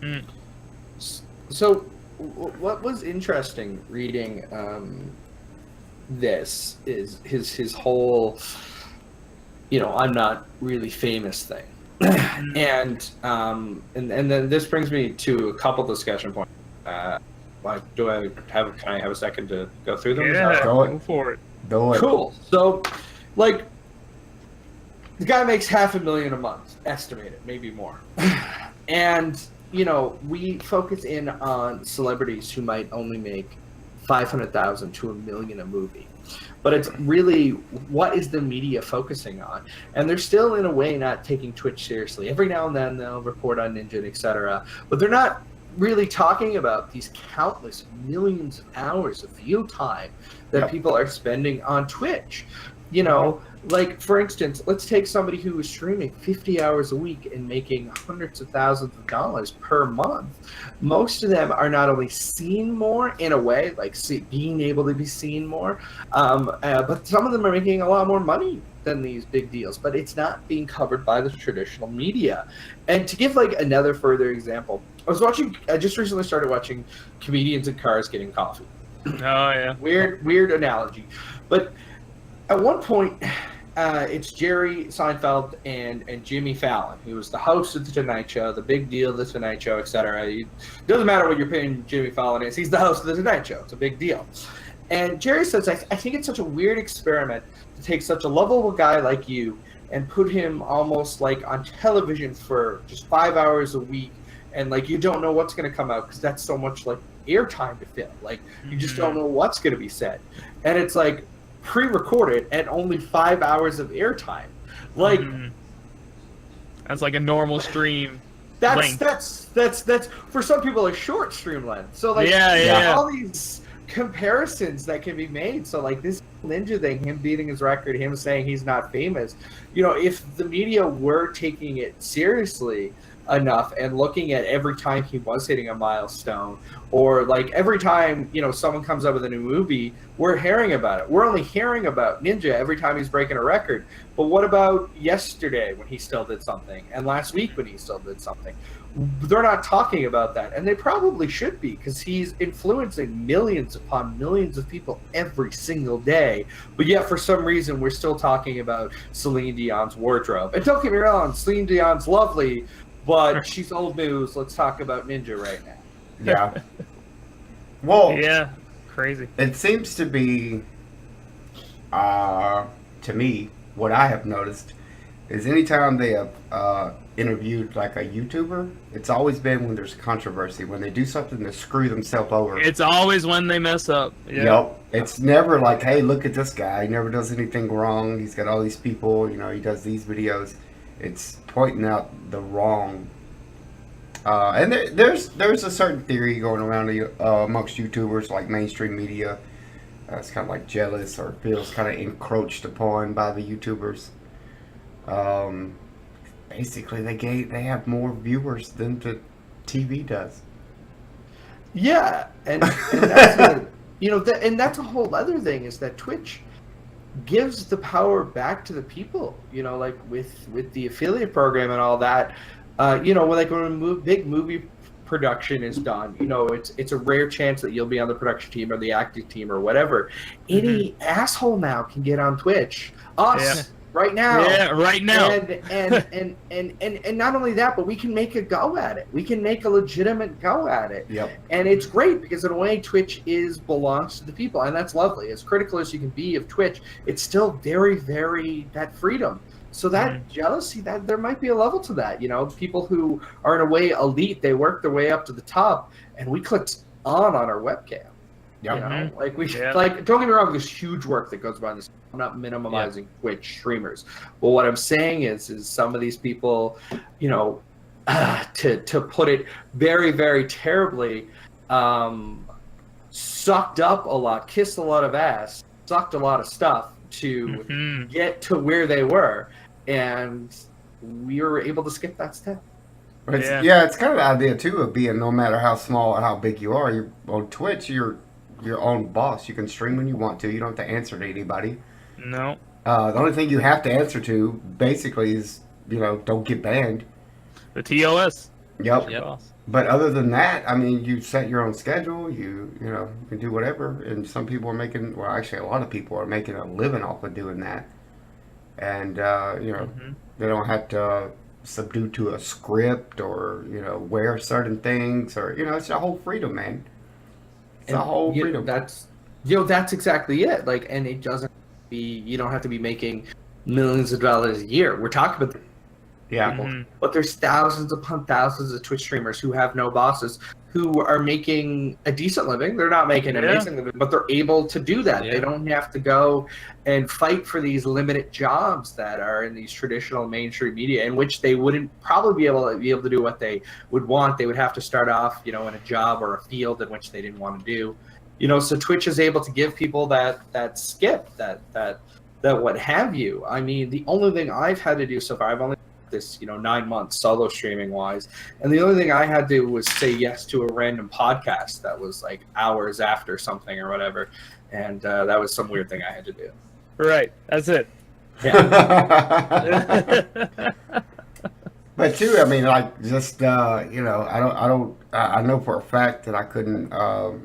Mm. So, what was interesting reading this is his whole, I'm not really famous thing, and then this brings me to a couple discussion points. Can I have a second to go through them? Yeah, Go it. go for it. Do it. Cool. So, like, the guy makes $500,000 a month, estimated, maybe more. And, we focus in on celebrities who might only make $500,000 to $1 million a movie. But it's really, what is the media focusing on? And they're still, in a way, not taking Twitch seriously. Every now and then they'll report on Ninja, etc. But they're not really talking about these countless millions of hours of view time that people are spending on Twitch. Like, for instance, let's take somebody who is streaming 50 hours a week and making hundreds of thousands of dollars per month. Most of them are not only seen more in a way, like being able to be seen more, but some of them are making a lot more money than these big deals, but it's not being covered by the traditional media. And to give like another further example, I just recently started watching comedians in cars getting coffee. Oh yeah. Weird analogy. But at one point, it's Jerry Seinfeld and Jimmy Fallon, who was the host of The Tonight Show, the big deal of The Tonight Show, etc. It doesn't matter what your opinion Jimmy Fallon is, he's the host of The Tonight Show. It's a big deal. And Jerry says, I think it's such a weird experiment to take such a lovable guy like you and put him almost like on television for just 5 hours a week, and like you don't know what's going to come out because that's so much like airtime to fill. Like you just don't know what's going to be said. And it's like pre-recorded and only 5 hours of airtime. Like that's like a normal stream. That's for some people a short stream length. So like all these comparisons that can be made. So like this Ninja thing, him beating his record, him saying he's not famous, if the media were taking it seriously enough and looking at every time he was hitting a milestone, or like every time someone comes up with a new movie, we're hearing about it. We're only hearing about Ninja every time he's breaking a record. But what about yesterday when he still did something, and last week when he still did something? They're not talking about that, and they probably should be, because he's influencing millions upon millions of people every single day. But yet for some reason we're still talking about Celine Dion's wardrobe. And don't get me wrong, Celine Dion's lovely, but she's old news. Let's talk about Ninja right now. Yeah. Well, yeah, crazy. It seems to be, to me, what I have noticed is anytime they have interviewed like a YouTuber, it's always been when there's controversy, when they do something to screw themselves over. It's always when they mess up. Yeah. Yep. It's never like, hey, look at this guy. He never does anything wrong. He's got all these people. He does these videos. It's pointing out the wrong. And there's a certain theory going around amongst YouTubers, like mainstream media. It's kind of like jealous or feels kind of encroached upon by the YouTubers. Basically, they have more viewers than the TV does. Yeah, and that's and that's a whole other thing, is that Twitch gives the power back to the people. Like with the affiliate program and all that. Like when a big movie production is done, it's a rare chance that you'll be on the production team or the acting team or whatever. Any asshole now can get on Twitch. Us right now. Yeah, right now. And not only that, but we can make a go at it. We can make a legitimate go at it. Yep. And it's great because in a way Twitch belongs to the people, and that's lovely. As critical as you can be of Twitch, it's still very, very that freedom. So that jealousy, that there might be a level to that. People who are in a way elite, they work their way up to the top, and we clicked on our webcam. Yep. Like don't get me wrong, there's huge work that goes behind this. I'm not minimizing Twitch streamers, but what I'm saying is some of these people, to put it very, very terribly, sucked up a lot, kissed a lot of ass, sucked a lot of stuff to get to where they were, and we were able to skip that step. It's kind of the idea too of being no matter how small or how big you are. You're on Twitch. You're your own boss. You can stream when you want to. You don't have to answer to anybody. No. The only thing you have to answer to basically is don't get banned. The TOS. Yep. Yep. Boss. But other than that, I mean, you set your own schedule. You can do whatever. And some people are making, well, actually, a lot of people are making a living off of doing that. And they don't have to subdue to a script or wear certain things or it's a whole freedom, man. It's a whole freedom. That's exactly it. Like, and it doesn't be, you don't have to be making millions of dollars a year. We're talking about people, but there's thousands upon thousands of Twitch streamers who have no bosses who are making a decent living. They're not making an amazing living, but they're able to do that. They don't have to go and fight for these limited jobs that are in these traditional mainstream media, in which they wouldn't probably be able to do what they would want. They would have to start off, in a job or a field in which they didn't want to do. So Twitch is able to give people that skip, that what have you. I mean, the only thing I've had to do so far, I've only this 9 months solo streaming wise, and the only thing I had to do was say yes to a random podcast that was like hours after something or whatever, and that was some weird thing I had to do. Right, that's it. Yeah. But too, I mean, like just I know for a fact that I couldn't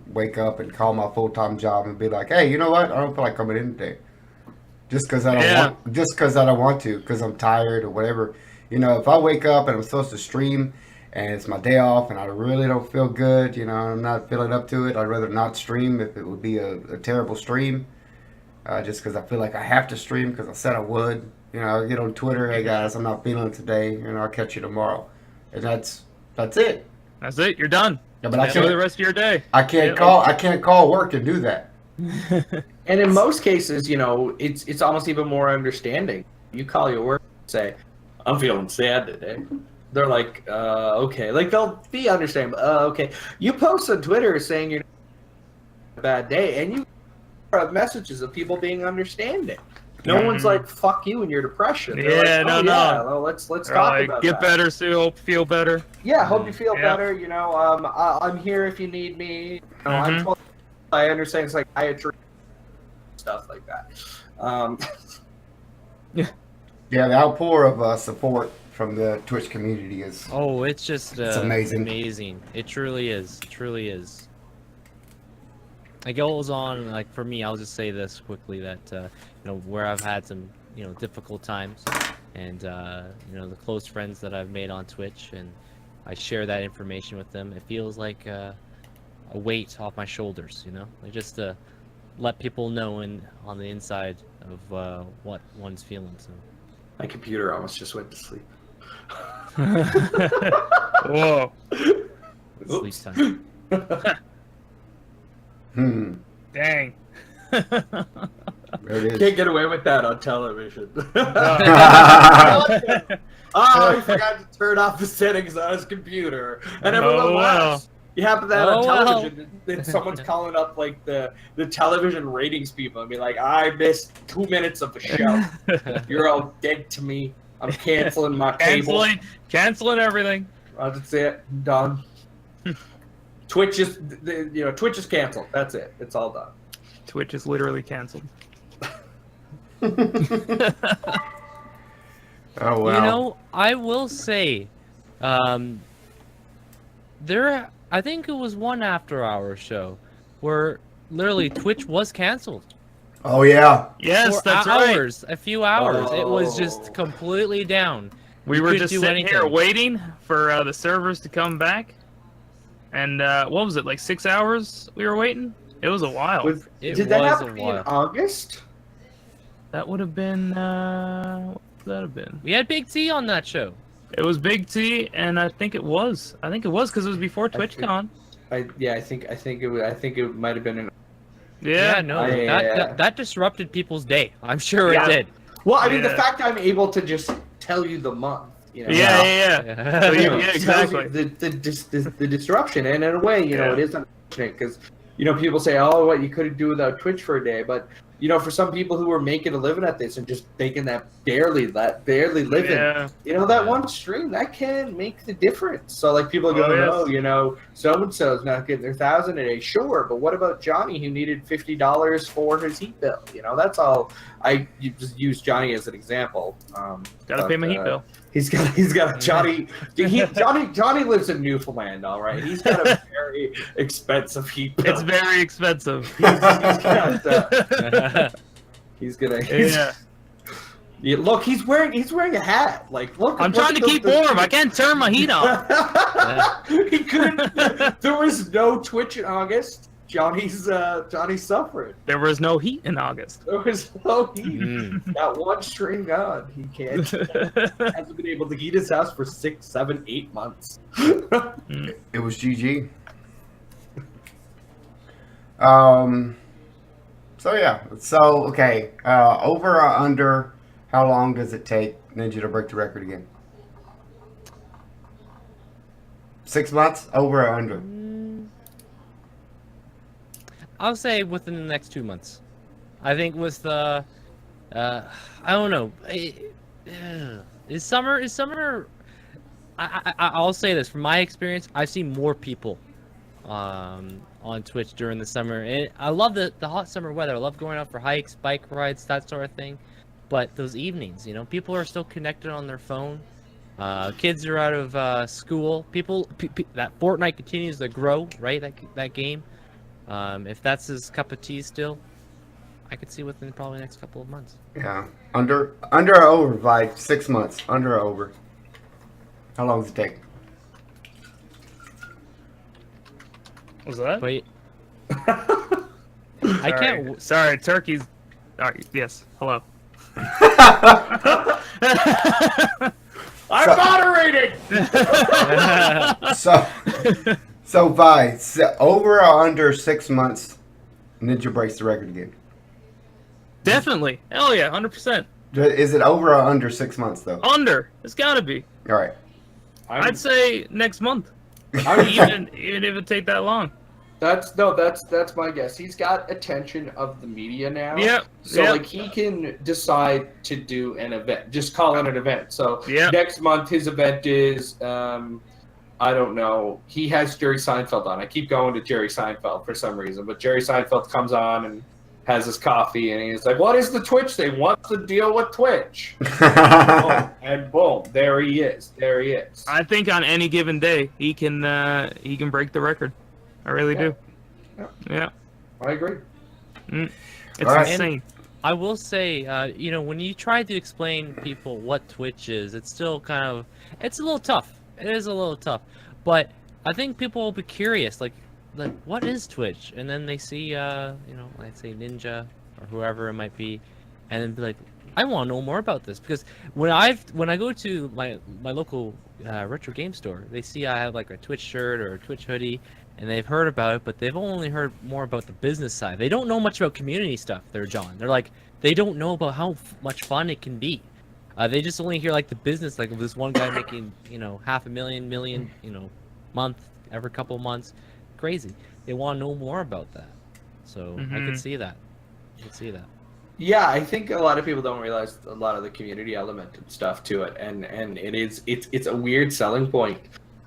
wake up and call my full-time job and be like, hey, you know what? I don't feel like coming in today. Just because I don't want to, because I'm tired or whatever. If I wake up and I'm supposed to stream and it's my day off and I really don't feel good, I'm not feeling up to it, I'd rather not stream if it would be a terrible stream. Just because I feel like I have to stream because I said I would. I get on Twitter, hey guys, I'm not feeling it today. I'll catch you tomorrow. And that's it. That's it. You're done. Yeah, but I enjoy the rest of your day. I can't call work and do that. And in most cases, it's almost even more understanding. You call your work and say, I'm feeling sad today. They're like, okay. Like, they'll be understanding. Okay. You post on Twitter saying you're having a bad day, and you have messages of people being understanding. No one's like, fuck you and your depression. They're no. Well, let's talk about get that. better, Sue. Hope you feel better. Yeah, hope you feel better. I'm here if you need me. I understand psychiatry, stuff like that. Yeah, the outpour of support from the Twitch community is it's just it's amazing. Amazing. It truly is. It truly is. It goes on, like, for me, I'll just say this quickly, that where I've had some difficult times, and the close friends that I've made on Twitch, and I share that information with them, it feels like a weight off my shoulders, like just to let people know on the inside of what one's feeling. So My computer almost just went to sleep. Whoa. Sleep time. Dang. There it is. Can't get away with that on television. I forgot to turn off the settings on his computer, and everyone laughs. You happen to have on television, then someone's calling up like the television ratings people and be like, I missed 2 minutes of the show. You're all dead to me. I'm canceling my cable. Canceling everything. That's it. I'm done. Twitch is canceled. That's it. It's all done. Twitch is literally canceled. Oh wow. I will say, I think it was one after-hour show where literally Twitch was canceled. Oh yeah. Yes, for that's hours, right. A few hours. It was just completely down. We were just sitting here waiting for the servers to come back. And what was it, like 6 hours we were waiting? It was a while. Did that happen to be in August? That would have been, what would that have been? We had Big T on that show. It was Big T, and I think it was because it was before TwitchCon. I think it might have been in. Yeah, no, that disrupted people's day. I'm sure it did. Well, I mean, the fact I'm able to just tell you the month. Yeah. So exactly. The disruption, and in a way, it is unfortunate because people say, oh, what, you couldn't do without Twitch for a day. But, for some people who are making a living at this and just making that barely living, Yeah. that one stream, that can make the difference. So, like, people go, yes. so-and-so's not getting their 1,000 a day. Sure, but what about Johnny who needed $50 for his heat bill? That's all. You just use Johnny as an example. Gotta pay my heat bill. He's got Johnny. Johnny lives in Newfoundland, all right. He's got a very expensive heat bill. It's very expensive. He's gonna. Yeah. Yeah, look, he's wearing a hat. Like, look. I'm trying to keep warm. I can't turn my heat on. He couldn't. There was no Twitch in August. Johnny's suffering. There was no heat in August. There was no heat. That one stream gone. He hasn't been able to heat his house for 6, 7, 8 months. It was GG. So yeah. So okay. Over or under? How long does it take Ninja to break the record again? 6 months? Over or under? I'll say within the next 2 months. I think with the, I don't know. Is summer? I'll say this from my experience. I've seen more people, on Twitch during the summer. And I love the hot summer weather. I love going out for hikes, bike rides, that sort of thing. But those evenings, people are still connected on their phone. Kids are out of school. People, that Fortnite continues to grow, right? That game. If that's his cup of tea still, I could see within probably the next couple of months. Yeah. Under or over, like 6 months. Under or over. How long does it take? Was that? Wait. I can't. Sorry, turkeys. All right, yes. Hello. I'm moderating. So Vi, over or under 6 months, Ninja breaks the record again. Definitely. Hell yeah, 100%. Is it over or under 6 months though? Under. It's gotta be. All right. I'd say next month. even if it take that long. That's my guess. He's got attention of the media now. Yep. So like he can decide to do an event, just call it an event. So Yep. next month his event is I don't know. He has Jerry Seinfeld on. I keep going to Jerry Seinfeld for some reason, but Jerry Seinfeld comes on and has his coffee and he's like, "What is the Twitch thing? What's the deal with Twitch?" And boom, there he is. I think on any given day he can break the record. I really do. Yeah. I agree. It's right. insane. I will say, when you try to explain people what Twitch is, it's still it's a little tough. It is a little tough, but I think people will be curious, like what is Twitch? And then they see, let's say Ninja or whoever it might be, and then be like, I want to know more about this, because when I go to my local retro game store, they see I have like a Twitch shirt or a Twitch hoodie, and they've heard about it, but they've only heard more about the business side. They don't know much about community stuff. John. They're like, they don't know about how much fun it can be. They just only hear like the business, like of this one guy making, $500,000, month every couple of months. Crazy. They want to know more about that. So I could see that. Yeah, I think a lot of people don't realize a lot of the community element and stuff to it, and it's a weird selling point.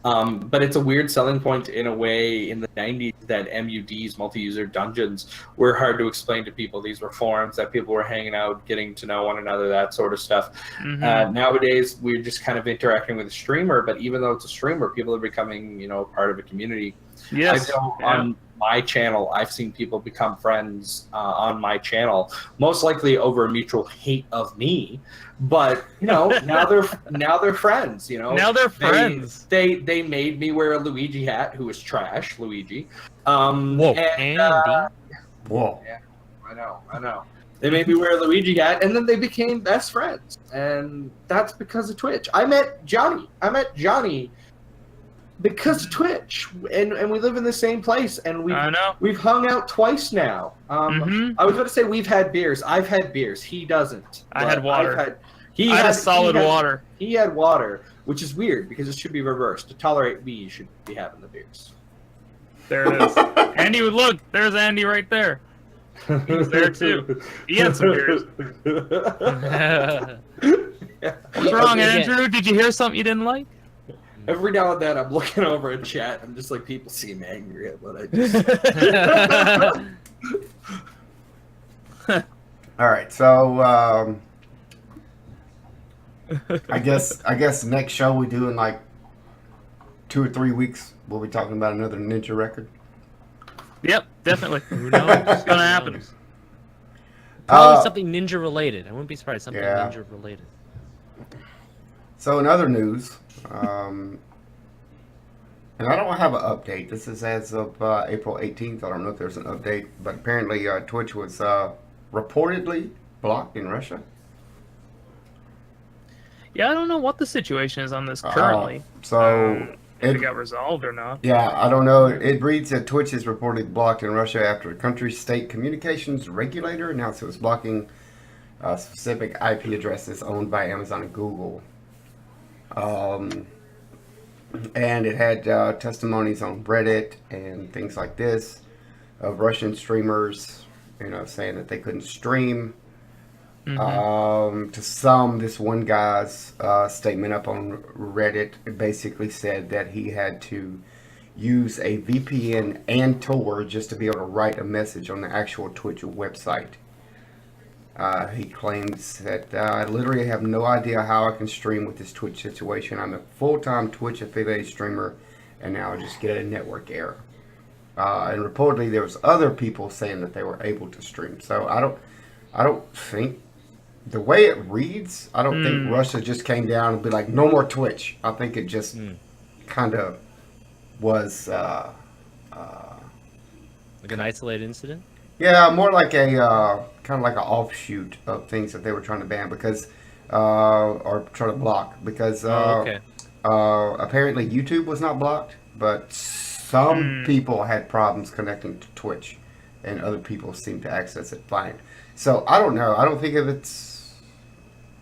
But it's a weird selling point in a way in the 90s that MUDs, multi-user dungeons, were hard to explain to people. These were forums that people were hanging out, getting to know one another, that sort of stuff. Nowadays, we're just kind of interacting with a streamer, but even though it's a streamer, people are becoming, part of a community. Yes. I know on my channel, I've seen people become friends on my channel, most likely over a mutual hate of me. But now they're friends. Now they're friends. They made me wear a Luigi hat, who was trash, Luigi. Whoa, and, Whoa. Yeah, I know. They made me wear a Luigi hat, and then they became best friends, and that's because of Twitch. I met Johnny because of Twitch, and we live in the same place, and we've hung out twice now. I was about to say we've had beers. I've had beers. He doesn't. I had water. He had solid water. He had water, which is weird because it should be reversed. To tolerate me, you should be having the beers. There it is. Andy, look, there's Andy right there. He was there too. He had some beers. What's wrong, Andrew? Did you hear something you didn't like? Every now and then I'm looking over at chat. I'm just like, people seem angry at what I just. All right, so I guess next show we do in like 2 or 3 weeks. We'll be talking about another Ninja record. Yep, definitely. Who knows? It's gonna happen. Probably something ninja related. I wouldn't be surprised. Something Yeah. ninja related. So in other news, and I don't have an update. This is as of April 18th. I don't know if there's an update, but apparently Twitch was reportedly blocked in Russia. Yeah, I don't know what the situation is on this currently. If it got resolved or not. Yeah, I don't know. It reads that Twitch is reportedly blocked in Russia after a country's state communications regulator announced it was blocking specific IP addresses owned by Amazon and Google. And it had testimonies on Reddit and things like this of Russian streamers, saying that they couldn't stream. To some, this one guy's statement up on Reddit basically said that he had to use a VPN and Tor just to be able to write a message on the actual Twitch website. He claims that I literally have no idea how I can stream with this Twitch situation. I'm a full-time Twitch affiliated streamer, and now I just get a network error. And reportedly, there was other people saying that they were able to stream. So I don't think. The way it reads, I don't think Russia just came down and be like, no more Twitch. I think it just kind of was... like an isolated incident? Yeah, more like a kind of like an offshoot of things that they were trying to ban because... or try to block because apparently YouTube was not blocked, but some people had problems connecting to Twitch and other people seemed to access it fine. So I don't know. I don't think of it's...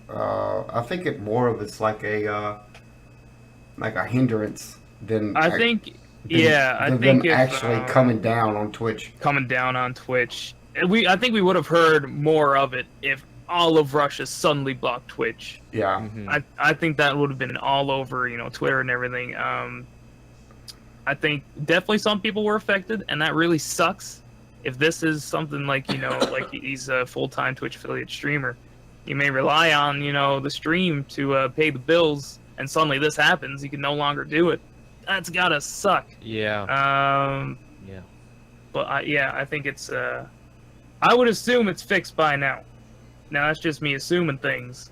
I think it more of it's like a hindrance than I think if actually coming down on Twitch. Coming down on Twitch, I think we would have heard more of it if all of Russia suddenly blocked Twitch. Yeah, I think that would have been all over Twitter and everything. I think definitely some people were affected, and that really sucks. If this is something like like he's a full-time Twitch affiliate streamer, you may rely on the stream to pay the bills, and suddenly this happens, you can no longer do it. That's gotta suck. Yeah. Yeah. But I think it's I would assume it's fixed by now. Now that's just me assuming things,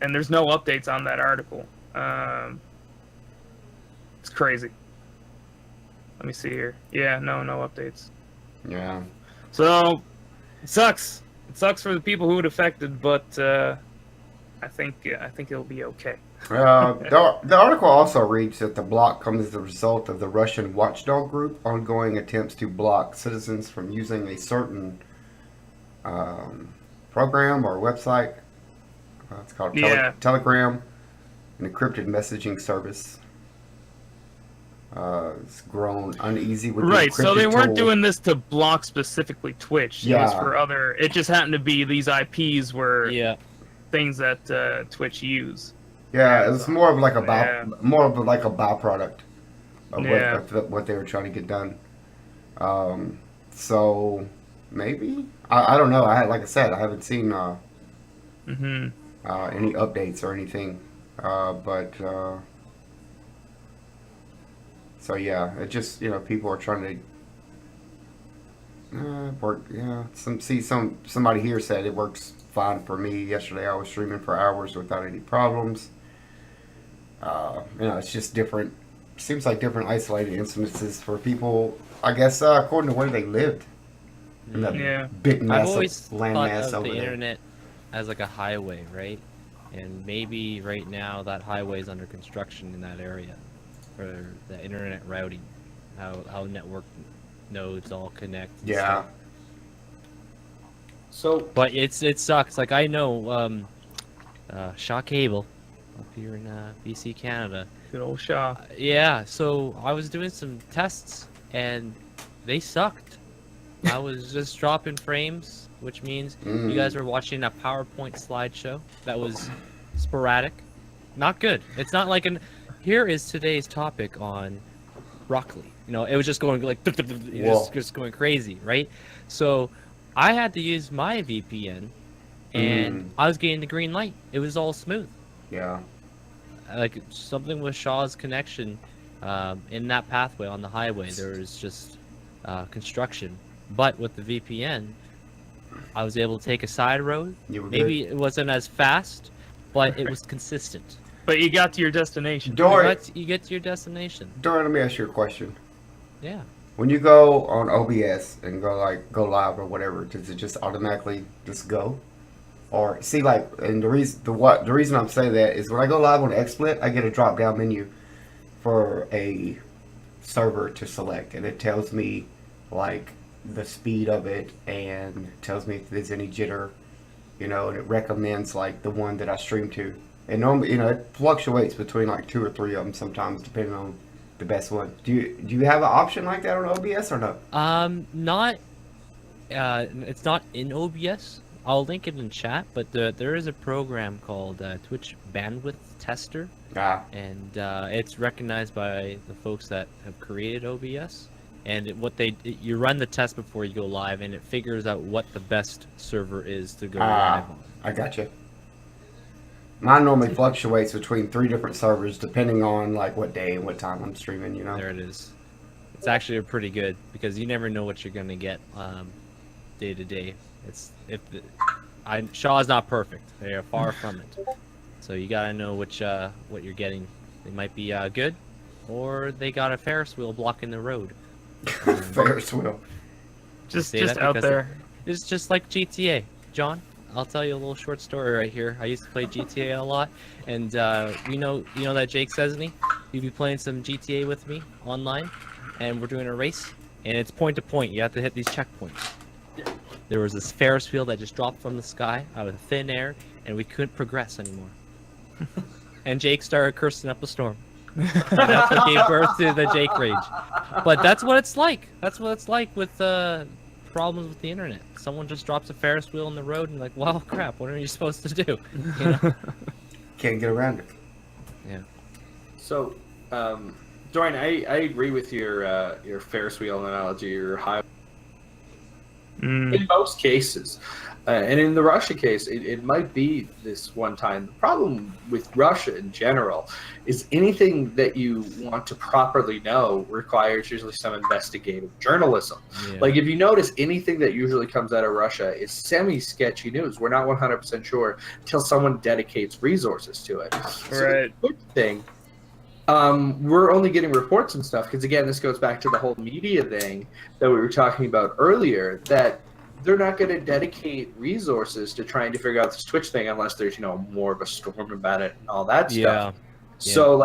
and there's no updates on that article. It's crazy. Let me see here. Yeah, no updates. yeah. So it sucks. It sucks for the people who it affected, but I think it'll be okay. The article also reads that the block comes as a result of the Russian watchdog group ongoing attempts to block citizens from using a certain program or website. It's called Telegram, an encrypted messaging service. It's grown uneasy with the encrypted so they weren't tool. doing this to block specifically Twitch. Yeah. It was for other. It just happened to be these IPs were things that Twitch use. Yeah, it was more of like a byproduct of what they were trying to get done. So maybe I don't know. Like I said, I haven't seen any updates or anything. So yeah, it just people are trying to work. Yeah, somebody here said it works fine for me. Yesterday I was streaming for hours without any problems. It's just different. Seems like different isolated instances for people. I guess according to where they lived. In that big I've massive always landmass thought of over the there. internet as like a highway, right? And maybe right now that highway is under construction in that area for the internet routing, how network nodes all connect. And Yeah. stuff. So But it sucks. Like I know, Shaw Cable, up here in BC, Canada. Good old Shaw. Yeah, so I was doing some tests and they sucked. I was just dropping frames, which means you guys were watching a PowerPoint slideshow that was sporadic. Not good. It's not like an. Here is today's topic on broccoli. It was just going like just going crazy, right? So I had to use my VPN, and I was getting the green light. It was all smooth. Yeah. Like something with Shaw's connection in that pathway on the highway. There was just construction, but with the VPN, I was able to take a side road. Maybe it wasn't as fast, but it was consistent. But you got to your destination. Dory, You get to your destination. Dory, let me ask you a question. Yeah. When you go on OBS and go live or whatever, does it just automatically just go? Or see, and the reason I'm saying that is when I go live on XSplit, I get a drop down menu for a server to select, and it tells me like the speed of it and tells me if there's any jitter, and it recommends like the one that I stream to. And normally, it fluctuates between like 2 or 3 of them sometimes, depending on the best one. Do you have an option like that on OBS or no? Not. It's not in OBS. I'll link it in chat, but there is a program called Twitch Bandwidth Tester, and it's recognized by the folks that have created OBS. And you run the test before you go live, and it figures out what the best server is to go live on. I gotcha. Mine normally fluctuates between 3 different servers depending on like what day and what time I'm streaming. There it is. It's actually pretty good because you never know what you're gonna get day to day. Shaw's not perfect. They are far from it. So you gotta know what you're getting. They might be good, or they got a Ferris wheel blocking the road. Ferris wheel. Just out there. It's just like GTA, John. I'll tell you a little short story right here. I used to play GTA a lot, and you know that Jake Cesney. He'd be playing some GTA with me online, and we're doing a race, and it's point to point. You have to hit these checkpoints. There was this Ferris wheel that just dropped from the sky out of thin air, and we couldn't progress anymore. And Jake started cursing up a storm. And that's what gave birth to the Jake Rage. But that's what it's like. That's what it's like with problems with the internet. Someone just drops a Ferris wheel in the road and like, well, crap, what are you supposed to do? Can't get around it. Yeah. So, Dorian, I agree with your Ferris wheel analogy, your high. In most cases, and in the Russia case, it might be this one time. The problem with Russia in general is anything that you want to properly know requires usually some investigative journalism. Yeah. Like if you notice, anything that usually comes out of Russia is semi-sketchy news. We're not 100% sure until someone dedicates resources to it. Right. So the good thing, we're only getting reports and stuff because, again, this goes back to the whole media thing that we were talking about earlier, that they're not going to dedicate resources to trying to figure out this Twitch thing unless there's, more of a storm about it and all that stuff. So,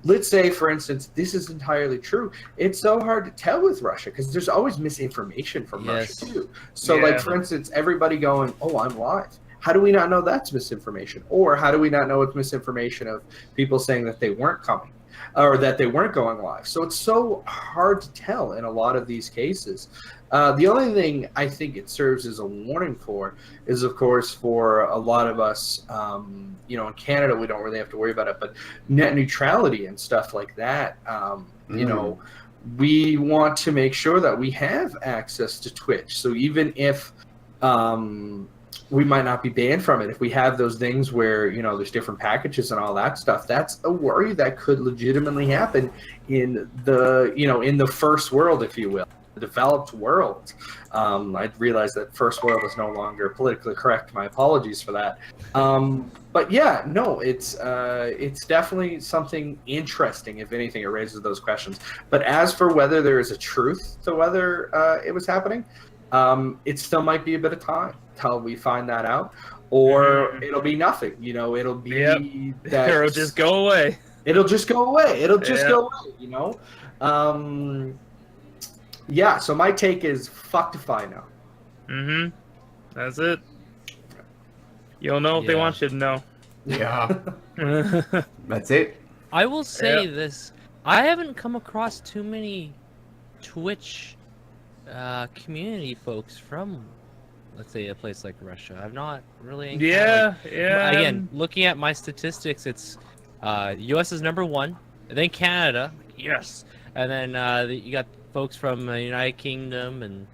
let's say, for instance, this is entirely true. It's so hard to tell with Russia because there's always misinformation from Russia, too. So, for instance, everybody going, oh, I'm live. How do we not know that's misinformation? Or how do we not know it's misinformation of people saying that they weren't coming or that they weren't going live? So it's so hard to tell in a lot of these cases. The only thing I think it serves as a warning for is, of course, for a lot of us, in Canada, we don't really have to worry about it, but net neutrality and stuff like that, we want to make sure that we have access to Twitch. So even if we might not be banned from it, if we have those things where, there's different packages and all that stuff, that's a worry that could legitimately happen in the, in the first world, if you will. Developed world. I realize that first world is no longer politically correct. My apologies for that. But yeah, no, it's definitely something interesting. If anything, it raises those questions. But as for whether there is a truth to whether it was happening, it still might be a bit of time till we find that out, or it'll be nothing. It'll be that it'll just go away. It'll just go away. It'll just go away. Yeah, so my take is fucktify now. That's it. You'll know if they want you to know. Yeah. That's it. I will say Yeah. this: I haven't come across too many Twitch community folks from, let's say, a place like Russia. I've not really encountered. Yeah. Again, looking at my statistics, it's U.S. is number one, and then Canada, yes, and then you got folks from the United Kingdom and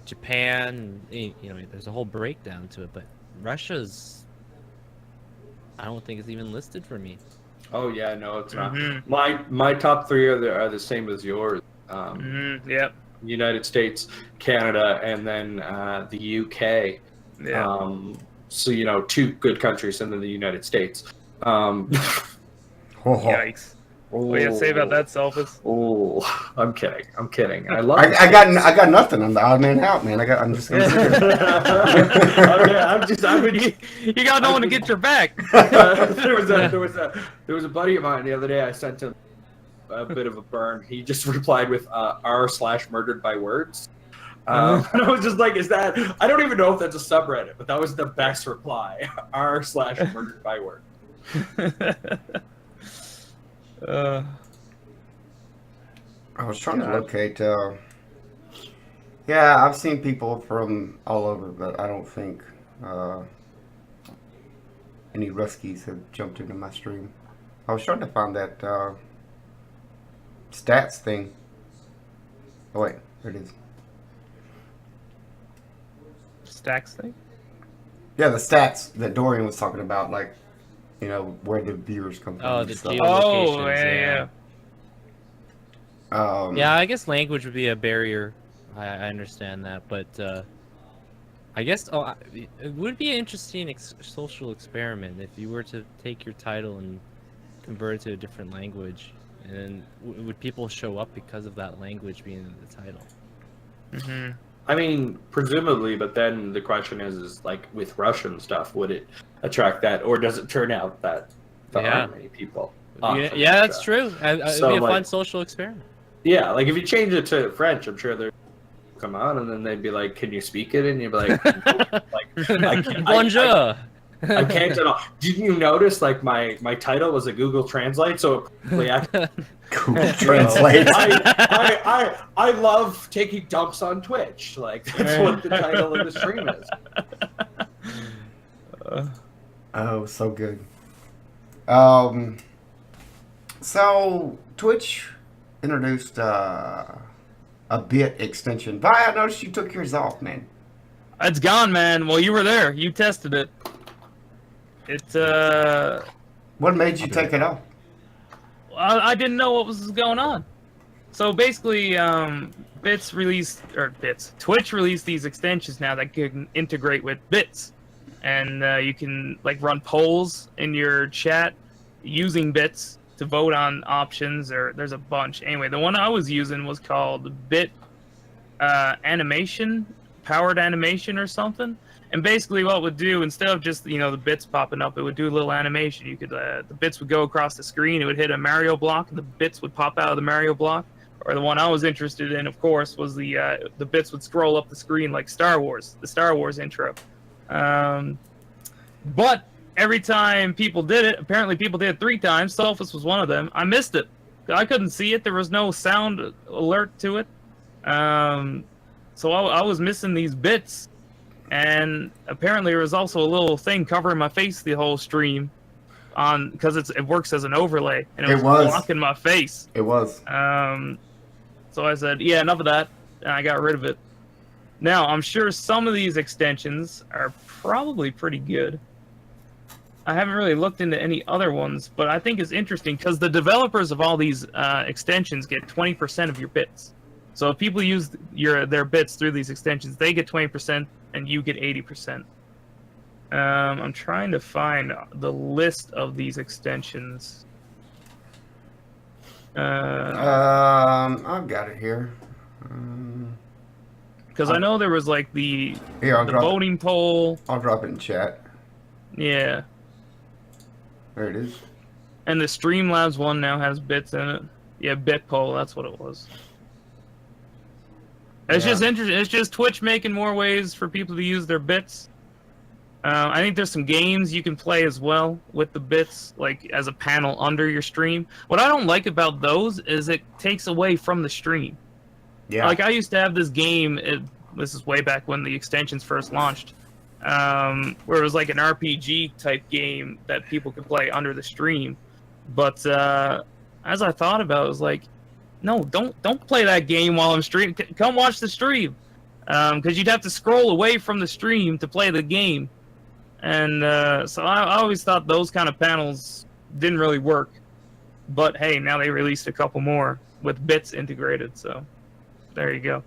Japan. There's a whole breakdown to it, but Russia's, I don't think it's even listed for me. Oh yeah, no, it's not. Mhm. My top three are the same as yours. Yep. United States, Canada, and then the UK. Yeah. So two good countries, and then the United States. Yikes. What do you say about that, Selphus? Oh, I'm kidding. I love. I got nothing. I'm the odd man out, man. I'm just gonna sit here. You got no one to get your back. There was a buddy of mine the other day. I sent him a bit of a burn. He just replied with r/murdered by words. And I was just like, is that? I don't even know if that's a subreddit, but that was the best reply. r/murdered by words. I was trying to locate. Yeah, I've seen people from all over, but I don't think any Ruskies have jumped into my stream. I was trying to find that stats thing. Oh wait, there it is. Stacks thing? Yeah, the stats that Dorian was talking about, like, where the viewers come from. Oh, and the stuff. geolocations. Yeah. Yeah, I guess language would be a barrier. I understand that, but I guess it would be an interesting social experiment if you were to take your title and convert it to a different language, and then would people show up because of that language being in the title? Mm-hmm. I mean, presumably, but then the question is like with Russian stuff, would it attract that, or does it turn out that there aren't many people? Yeah, that's true. It would So, be a fun like- social experiment. Yeah, like if you change it to French, I'm sure they'd come on and then they'd be like, "Can you speak it?" And you'd be like, Bonjour. I can't at all. Didn't you notice like my title was a Google Translate, so it probably Google Translate. I love taking dumps on Twitch. Like that's what the title of the stream is. Oh, so good. So Twitch introduced a bit extension. Vi, I noticed you took yours off, man. It's gone, man. Well, you were there. You tested it. It's What made you take it off? I didn't know what was going on. So basically, Twitch released these extensions now that can integrate with Bits, and you can like run polls in your chat using Bits to vote on options. Or there's a bunch. Anyway, the one I was using was called Bit Animation, Powered Animation or something. And basically what it would do, instead of just, the bits popping up, it would do a little animation. You could, the bits would go across the screen, it would hit a Mario block, and the bits would pop out of the Mario block. Or the one I was interested in, of course, was the bits would scroll up the screen like Star Wars, the Star Wars intro. But every time people did it, apparently people did it 3 times, Sulfus was one of them, I missed it. I couldn't see it, there was no sound alert to it. So I was missing these bits. And apparently there was also a little thing covering my face the whole stream, because it works as an overlay, and it was blocking my face. It was. So I said, yeah, enough of that, and I got rid of it. Now I'm sure some of these extensions are probably pretty good. I haven't really looked into any other ones, but I think it's interesting because the developers of all these extensions get 20% of your bits. So if people use their bits through these extensions, they get 20%. And you get 80%. I'm trying to find the list of these extensions. I've got it here. Because I know there was like the drop voting poll. I'll drop it in chat. Yeah. There it is. And the Streamlabs one now has bits in it. Yeah, bit poll. That's what it was. It's just interesting. It's just Twitch making more ways for people to use their bits. I think there's some games you can play as well with the bits, like as a panel under your stream. What I don't like about those is it takes away from the stream. Yeah. Like I used to have this game. This is way back when the extensions first launched, where it was like an RPG type game that people could play under the stream. But as I thought about it, I was like, no, don't play that game while I'm streaming. Come watch the stream, because you'd have to scroll away from the stream to play the game. And so I always thought those kind of panels didn't really work. But hey, now they released a couple more with bits integrated, so there you go.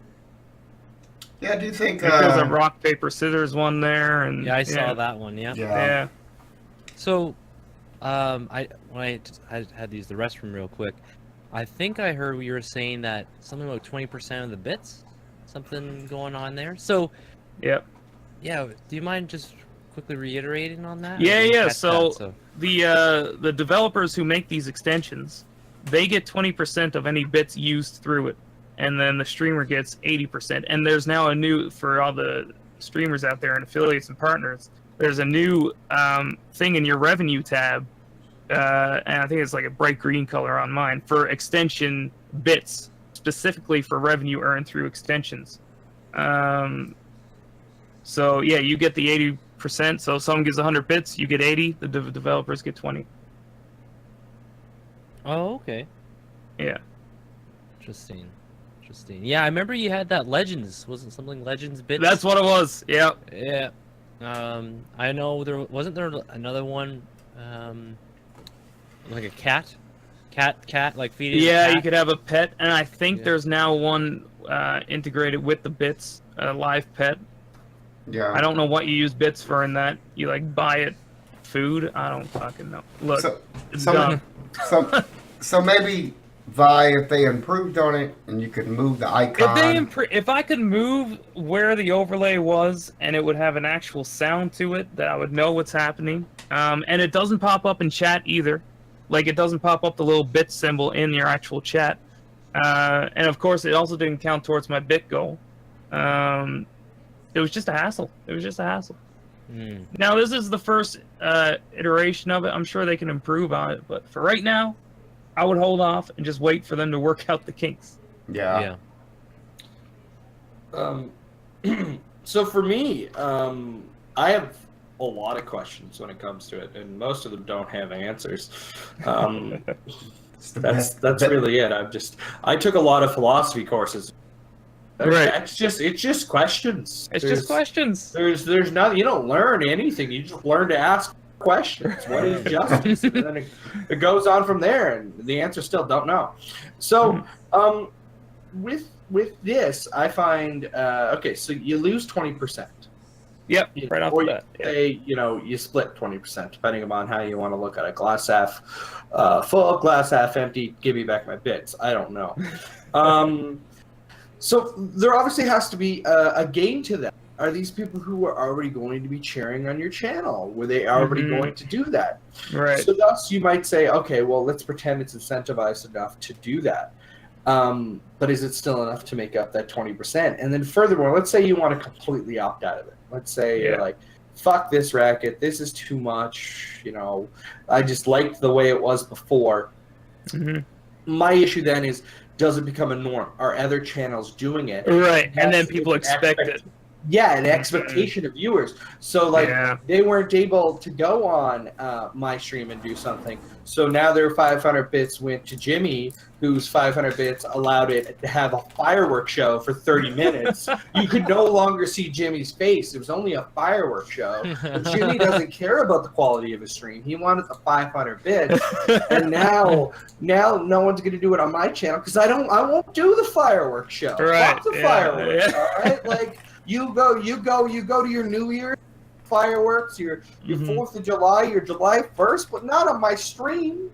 Yeah, I do think There's a rock, paper, scissors one there, and Yeah, I saw that one. Yeah. Yeah. So, when I had to use the restroom real quick, I think I heard you were saying that something about 20% of the bits, something going on there. So, Yep. yeah, do you mind just quickly reiterating on that? I Yeah, didn't yeah. catch So, that, the developers who make these extensions, they get 20% of any bits used through it, and then the streamer gets 80%. And there's now a new, for all the streamers out there and affiliates and partners, there's a new thing in your revenue tab, and I think it's like a bright green color on mine, for extension bits, specifically for revenue earned through extensions. So yeah, you get the 80%. So if someone gives 100 bits, you get 80. The developers get 20. Oh, okay. Yeah. Interesting. Yeah, I remember you had that Legends. Wasn't something Legends bits? That's what it was. Yeah. Yeah. I know there wasn't there another one, like a cat, like feeding. Yeah, a cat? you could have a pet, and I think Yeah. there's now one integrated with the bits, a live pet. Yeah. I don't know what you use bits for in that. You like buy it food? I don't fucking know. Look, it's dumb. So maybe Vi, if they improved on it and you could move the icon. If I could move where the overlay was and it would have an actual sound to it that I would know what's happening, and it doesn't pop up in chat either, like it doesn't pop up the little bit symbol in your actual chat, and of course it also didn't count towards my bit goal. It was just a hassle. Now this is the first iteration of it. I'm sure they can improve on it, but for right now, I would hold off and just wait for them to work out the kinks. Yeah. So for me, I have a lot of questions when it comes to it, and most of them don't have answers. It's the best. That's really it. I took a lot of philosophy courses. Right. It's just questions. Just questions. There's nothing. You don't learn anything. You just learn to ask questions. What is justice? And then it goes on from there, and the answer still don't know. So, with this, I find okay. So you lose 20%. Yep. Right off the bat. Say, you split 20%, depending upon how you want to look at it. Glass half full, glass half empty. Give me back my bits. I don't know. So there obviously has to be a gain to that. Are these people who are already going to be cheering on your channel? Were they already going to do that? Right. So thus you might say, okay, well, let's pretend it's incentivized enough to do that. But is it still enough to make up that 20%? And then furthermore, let's say you want to completely opt out of it. Let's say you're like, fuck this racket. This is too much. I just liked the way it was before. My issue then is, does it become a norm? Are other channels doing it? Right, and then people expect it. Yeah, an expectation of viewers. So, they weren't able to go on my stream and do something. So now their 500 bits went to Jimmy, whose 500 bits allowed it to have a fireworks show for 30 minutes. You could no longer see Jimmy's face. It was only a fireworks show. But Jimmy doesn't care about the quality of his stream. He wanted the 500 bits. And now no one's going to do it on my channel because I won't do the fireworks show. Right. Fuck the fireworks, all right? Like, you go to your New Year fireworks, your 4th of July, your July 1st, but not on my stream.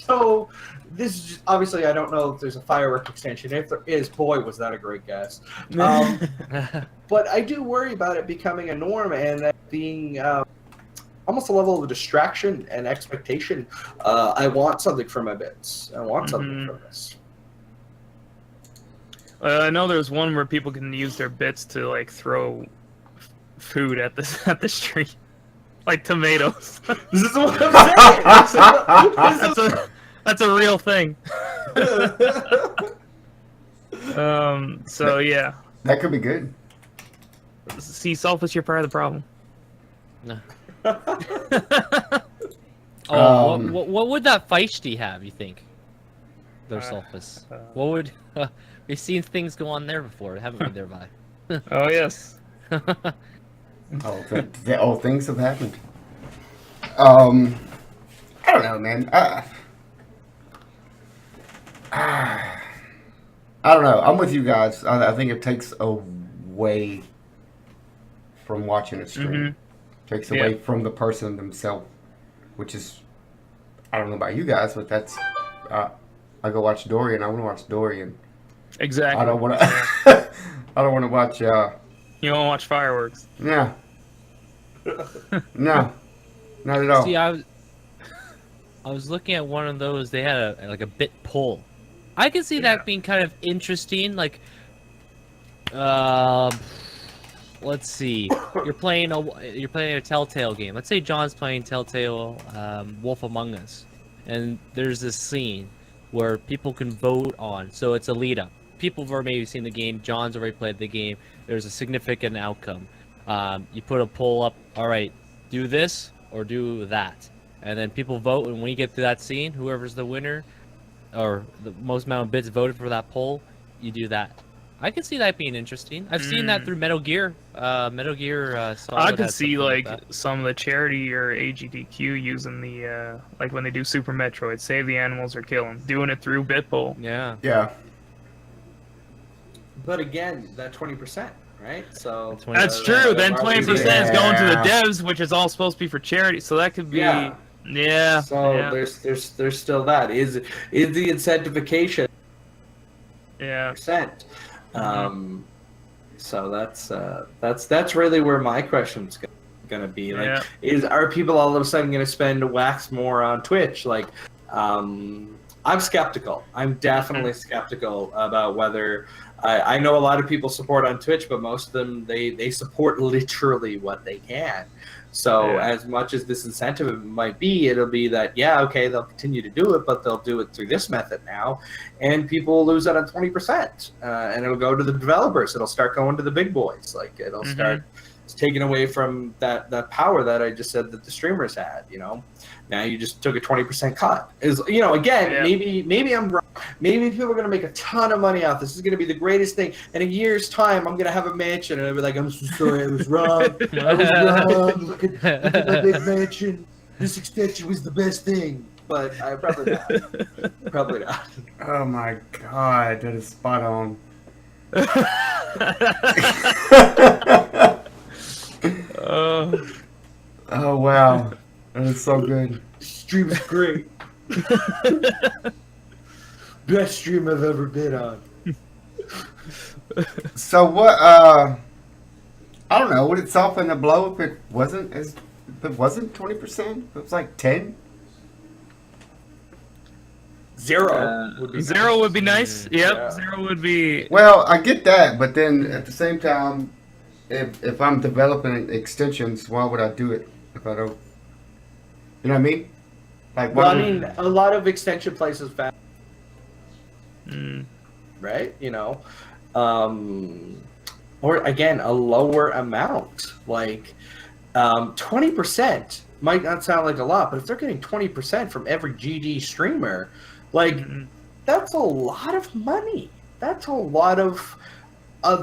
So this is just, obviously I don't know if there's a firework extension. If there is, boy, was that a great guess. But I do worry about it becoming a norm and that being almost a level of distraction and expectation. I want something from my bits. I want something from this. I know there's one where people can use their bits to throw food at the street, like tomatoes. This is what I'm saying. That's a real thing. So yeah, That could be good. see, Selfish, you're part of the problem. No. Oh, Um, what would that feisty have? You think? Their Sulfus. What would? We've seen things go on there before, haven't we? There, Vi? Oh yes. Things have happened. I don't know, man. I don't know. I'm with you guys. I think it takes away from watching a stream. Mhm. Takes away from the person themselves, which is, I don't know about you guys, but that's, I go watch Dorian. I want to watch Dorian. Exactly. I don't want to. I don't want to watch. You don't want to watch fireworks. No. No. Not at all. See, I was looking at one of those. They had a bit pull. I can see that being kind of interesting. Like, let's see. You're playing a Telltale game. Let's say John's playing Telltale Wolf Among Us, and there's this scene where people can vote on. So it's a lead up. People have already maybe seen the game. John's already played the game. There's a significant outcome. You put a poll up. All right, do this or do that, and then people vote. And when you get to that scene, whoever's the winner, or the most amount of bids voted for that poll, you do that. I could see that being interesting. I've seen that through Metal Gear. Metal Gear Solid. I could has see something like that. some of the charity or AGDQ using the like when they do Super Metroid, save the animals or kill them, doing it through Bitpoll. Yeah. Yeah. But again, that 20%, right? So That's true. Then 20% is going to the Yeah. devs, which is all supposed to be for charity. So that could be. Yeah. Yeah. So yeah. there's still that. Is the incentivization Yeah. percent? So that's really where my question's gonna be. Like, are people all of a sudden gonna spend wax more on Twitch? Like, I'm skeptical. I'm definitely skeptical about whether. I know a lot of people support on Twitch, but most of them they support literally what they can. So as much as this incentive might be, it'll be that, okay, they'll continue to do it, but they'll do it through this method now, and people will lose out on 20%, and it'll go to the developers. It'll start going to the big boys. Like, it'll start taking away from that power that I just said that the streamers had. Now you just took a 20% cut. Again, maybe I'm wrong. Maybe people are going to make a ton of money off this. This is going to be the greatest thing. In a year's time, I'm going to have a mansion, and I'll be like, I'm so sorry, I was wrong. I was wrong. Look at my big mansion. This extension was the best thing. But I probably not. Probably not. Oh my God, that is spot on. Oh wow, that is so good. Stream is great. Best stream I've ever been on. So what? I don't know. Would it soften the blow if it wasn't 20%? It was like 10. Zero would be Zero would be nice. Yep. Yeah. Zero would be. Well, I get that, but then at the same time, if I'm developing extensions, why would I do it if I don't? You know what I mean? Like, Well, I why mean, a lot of extension places found, Mm. right? Or again, a lower amount. Like, 20% might not sound like a lot, but if they're getting 20% from every GD streamer, like, that's a lot of money. That's a lot of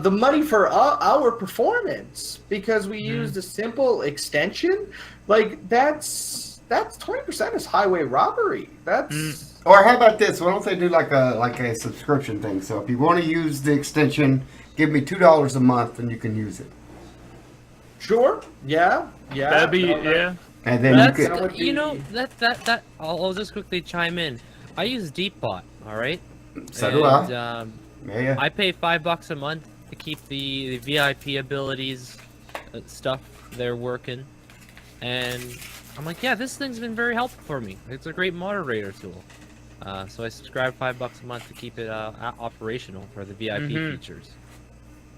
the money for our performance, because we used a simple extension. Like, that's 20% is highway robbery. That's Or how about this? Why don't they do like a subscription thing? So if you want to use the extension, give me $2 a month and you can use it. sure. Yeah. That'd be No, yeah. And then That's you That could. would be- that I'll just quickly chime in. I use Deepbot, all right? So do I. And, Yeah. I pay $5 a month to keep the VIP abilities stuff there working, and I'm like, yeah, this thing's been very helpful for me. It's a great moderator tool. So I subscribe $5 a month to keep it operational for the VIP features.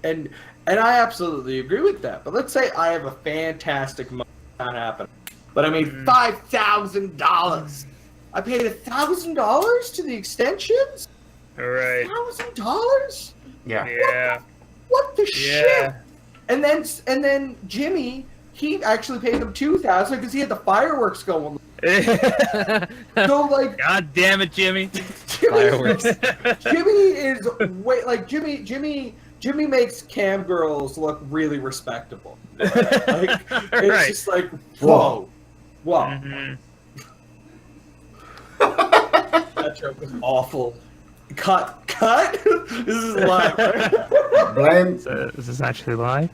and I absolutely agree with that. But let's say I have a fantastic month, not happening, but I made $5,000. I paid $1,000 to the extensions. All right. $1,000? Yeah. Yeah. What the Yeah. shit? And then Jimmy, he actually paid them $2,000 because he had the fireworks going. So like, God damn it, Jimmy. Fireworks. Jimmy is Jimmy makes cam girls look really respectable. Like, it's Right. just like whoa. Mhm. That joke was awful. Cut. This is live. Right? Blame Is this actually live?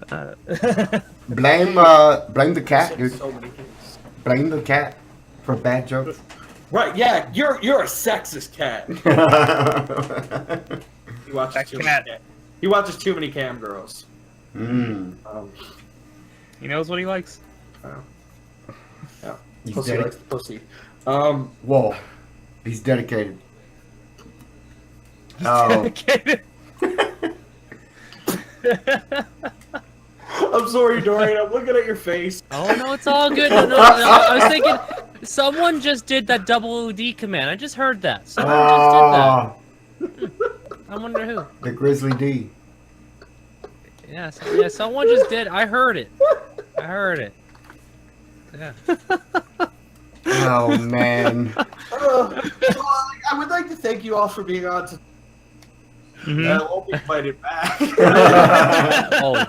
blame the cat, dude. So many things. Blame the cat for bad jokes. Right? Yeah, you're a sexist cat. He watches That too cat. many. He watches too many cam girls. Mm. He knows what he likes. Yeah. He's Pussy dedicated. likes the pussy. Whoa. He's dedicated. Oh. I'm sorry, Dorian. I'm looking at your face. Oh no, it's all good. No, I was thinking someone just did that double OD command. I just heard that. Someone just did that. I wonder who. The Grizzly D. Yeah, yeah, someone just did. I heard it. Yeah. Oh man. Well, I would like to thank you all for being on. I won't be invited back. Oh,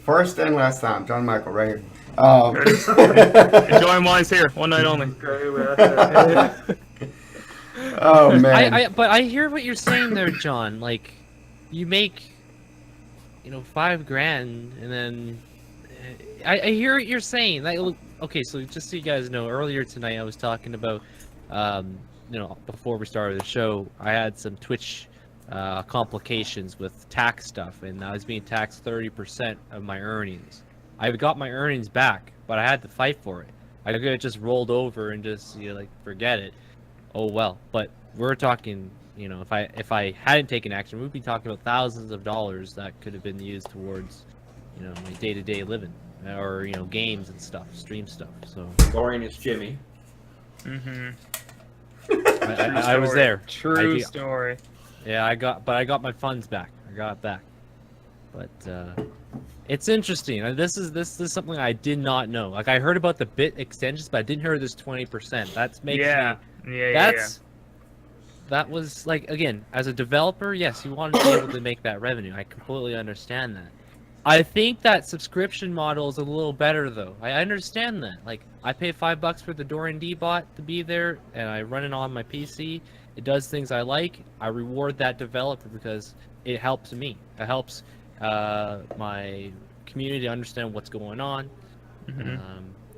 First and last time, John Michael, right here. Enjoy him while he's here. One night only. Oh man. but I hear what you're saying there, John. Like, you make, $5,000, and then I hear what you're saying. Like, okay, so just so you guys know, earlier tonight I was talking about, before we started the show, I had some Twitch complications with tax stuff, and I was being taxed 30% of my earnings. I got my earnings back, but I had to fight for it. I could have just rolled over and just forget it. Oh well. But we're talking, if I hadn't taken action, we'd be talking about thousands of dollars that could have been used towards, my day-to-day living, or games and stuff, stream stuff. So Dorian is Jimmy. Mm-hmm. I was there. True story. Yeah, I got my funds back. I got it back. But it's interesting. This is something I did not know. Like, I heard about the bit extensions, but I didn't hear this 20%. That's makes me. That was like, again, as a developer, yes, you want to be able to make that revenue. I completely understand that. I think that subscription model is a little better though. I understand that. Like, I pay $5 for the Dorian D bot to be there, and I run it on my PC. It does things I like. I reward that developer because it helps me. It helps my community understand what's going on,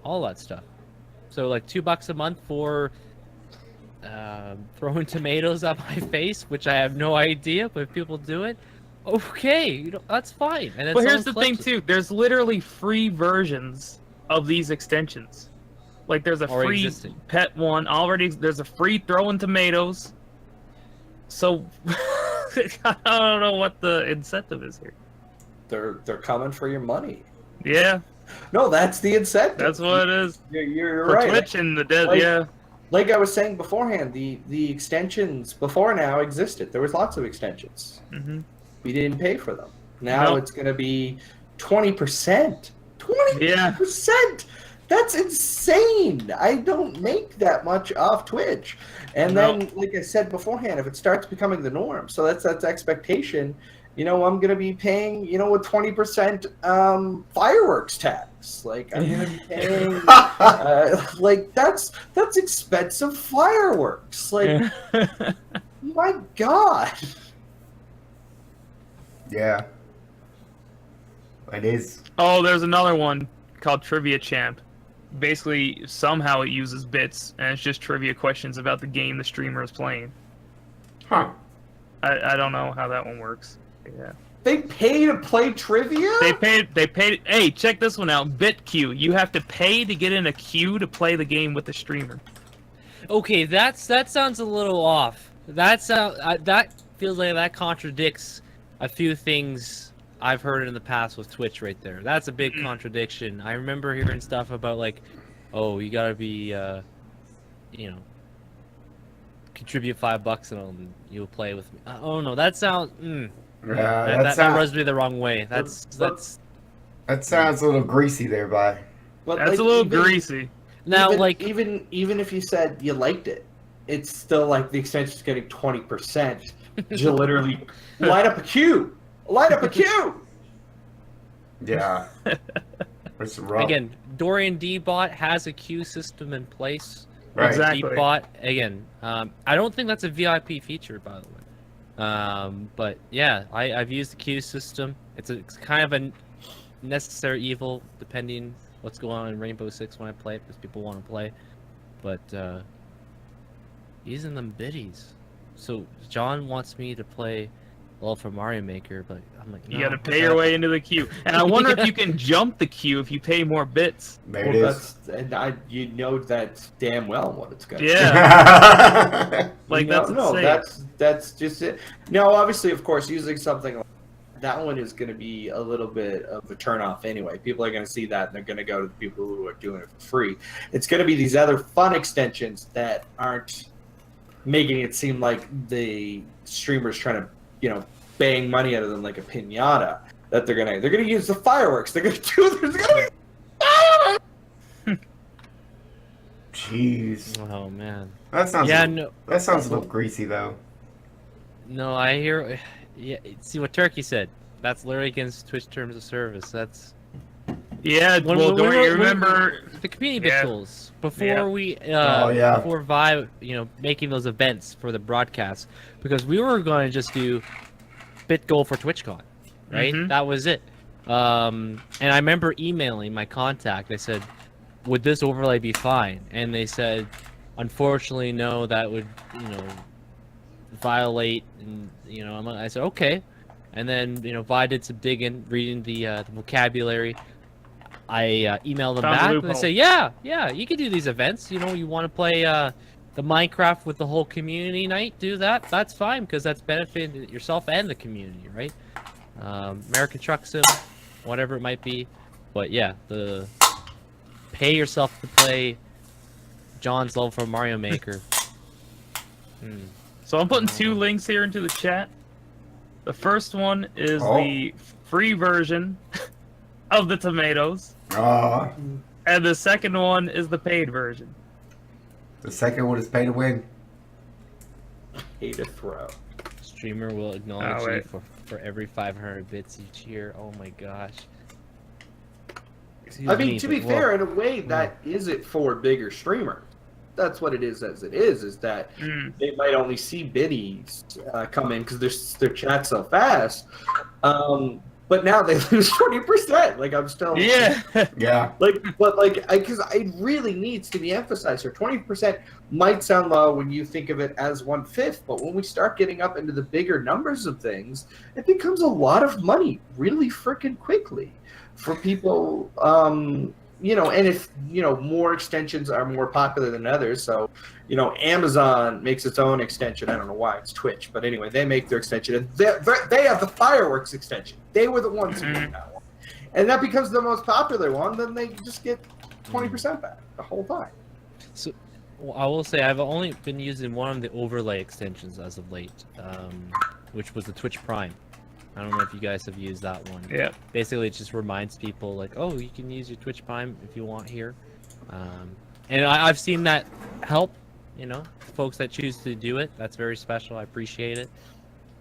all that stuff. So like $2 a month for throwing tomatoes at my face, which I have no idea, but if people do it, okay, that's fine. And But here's the thing too. There's literally free versions of these extensions. Like, there's a free pet one already. There's a free throwing tomatoes. So I don't know what the incentive is here. They're coming for your money. Yeah, No, that's the incentive. that's what it is. You're For right. Twitch and the dead. like- Yeah. Like I was saying beforehand, the extensions before now existed. There was lots of extensions. Mm-hmm. We didn't pay for them. Now Nope. it's going to be 20%. 20%. Yeah. That's insane. I don't make that much off Twitch. And No. then, like I said beforehand, if it starts becoming the norm, so that's expectation. I'm going to be paying, a 20% fireworks tax. Like, I'm going to be paying, like, that's expensive fireworks. Like, my God. Yeah. It is. Oh, there's another one called Trivia Champ. Basically, somehow it uses bits, and it's just trivia questions about the game the streamer is playing. Huh. I don't know how that one works. Yeah. They pay to play trivia? They paid. Hey, check this one out. BitQ. You have to pay to get in a queue to play the game with the streamer. Okay, that sounds a little off. That feels like that contradicts a few things I've heard in the past with Twitch right there. That's a big contradiction. I remember hearing stuff about like, oh, you gotta be, you know, contribute $5 and you'll play with me. Oh no, that sounds. That rubs me the wrong way. That's That sounds a little greasy there, bye. But That's like, a little even- greasy. now even, like even if you said you liked it, it's still like the extension's getting 20%. You literally light up a queue. Light up a queue. Yeah. It's rough. again, Dorian D-Bot has a queue system in place. Right. Exactly. D-Bot again. I don't think that's a VIP feature, by the way. But yeah, I've used the queue system. It's kind of a necessary evil, depending what's going on in Rainbow Six when I play it, because people want to play. But using them biddies. So John wants me to play for Mario Maker, but I'm like, You no, gotta pay your way into the queue. And I wonder if you can jump the queue if you pay more bits. There Well, it is. you know that damn well what it's gonna. Yeah. Like, no, that's no, insane. that's just it. No, obviously, of course, using something like that one is going to be a little bit of a turnoff anyway. People are going to see that and they're going to go to the people who are doing it for free. It's going to be these other fun extensions that aren't making it seem like the streamers trying to, you know, bang money out of them like a piñata. That they're gonna use the fireworks. They're gonna do. There's gonna be. Jeez. Oh man. That sounds. Yeah, no. That sounds a little greasy though. No, I hear. Yeah, see what Turkey said. That's literally against Twitch terms of service. That's Yeah, well, Dory, you remember... the community Yeah. tools before Yeah. we yeah. before Vi, you know, making those events for the broadcast, because we were going to just do bit goal for TwitchCon, right? Mhm. That was it. And I remember emailing my contact. I said, "Would this overlay be fine?" And they said, "Unfortunately, no. That would, you know, violate." And you know, I said, "Okay." And then, you know, Vi did some digging, reading the vocabulary. I emailed them Found the back, and loophole. they say, yeah, you can do these events. You know, you want to play the Minecraft with the whole community night, do that. That's fine, because that's benefiting yourself and the community, right? American Truck Sim, whatever it might be. But yeah, the pay yourself to play John's Love for Mario Maker. So I'm putting 2 links here into the chat. The first one is Oh. the free version of the tomatoes. Oh, And the second one is the paid version. the second one is pay to win. Pay to throw. Streamer will acknowledge Oh, you wait. for every 500 bits each year. Oh my gosh. Excuse I mean, me, to be but- fair, in a way, that is it for a bigger streamer. That's what it is. As it is that they might only see biddies come in because their chat's so fast. But now they lose 20%. Like I'm still Yeah. Yeah. because it really needs to be emphasized here. 20% might sound low when you think of it as 1/5, but when we start getting up into the bigger numbers of things, it becomes a lot of money really freaking quickly for people. You know, and if you know more extensions are more popular than others, so you know Amazon makes its own extension. I don't know why it's Twitch, but anyway, they make their extension. And they have the fireworks extension. They were the ones who made that one, and that becomes the most popular one. Then they just get 20% back the whole time. So, well, I will say I've only been using one of the overlay extensions as of late, which was the Twitch Prime. I don't know if you guys have used that one. Yeah. Basically, it just reminds people like, oh, you can use your Twitch Prime if you want here. And I've seen that help, you know, folks that choose to do it. That's very special. I appreciate it.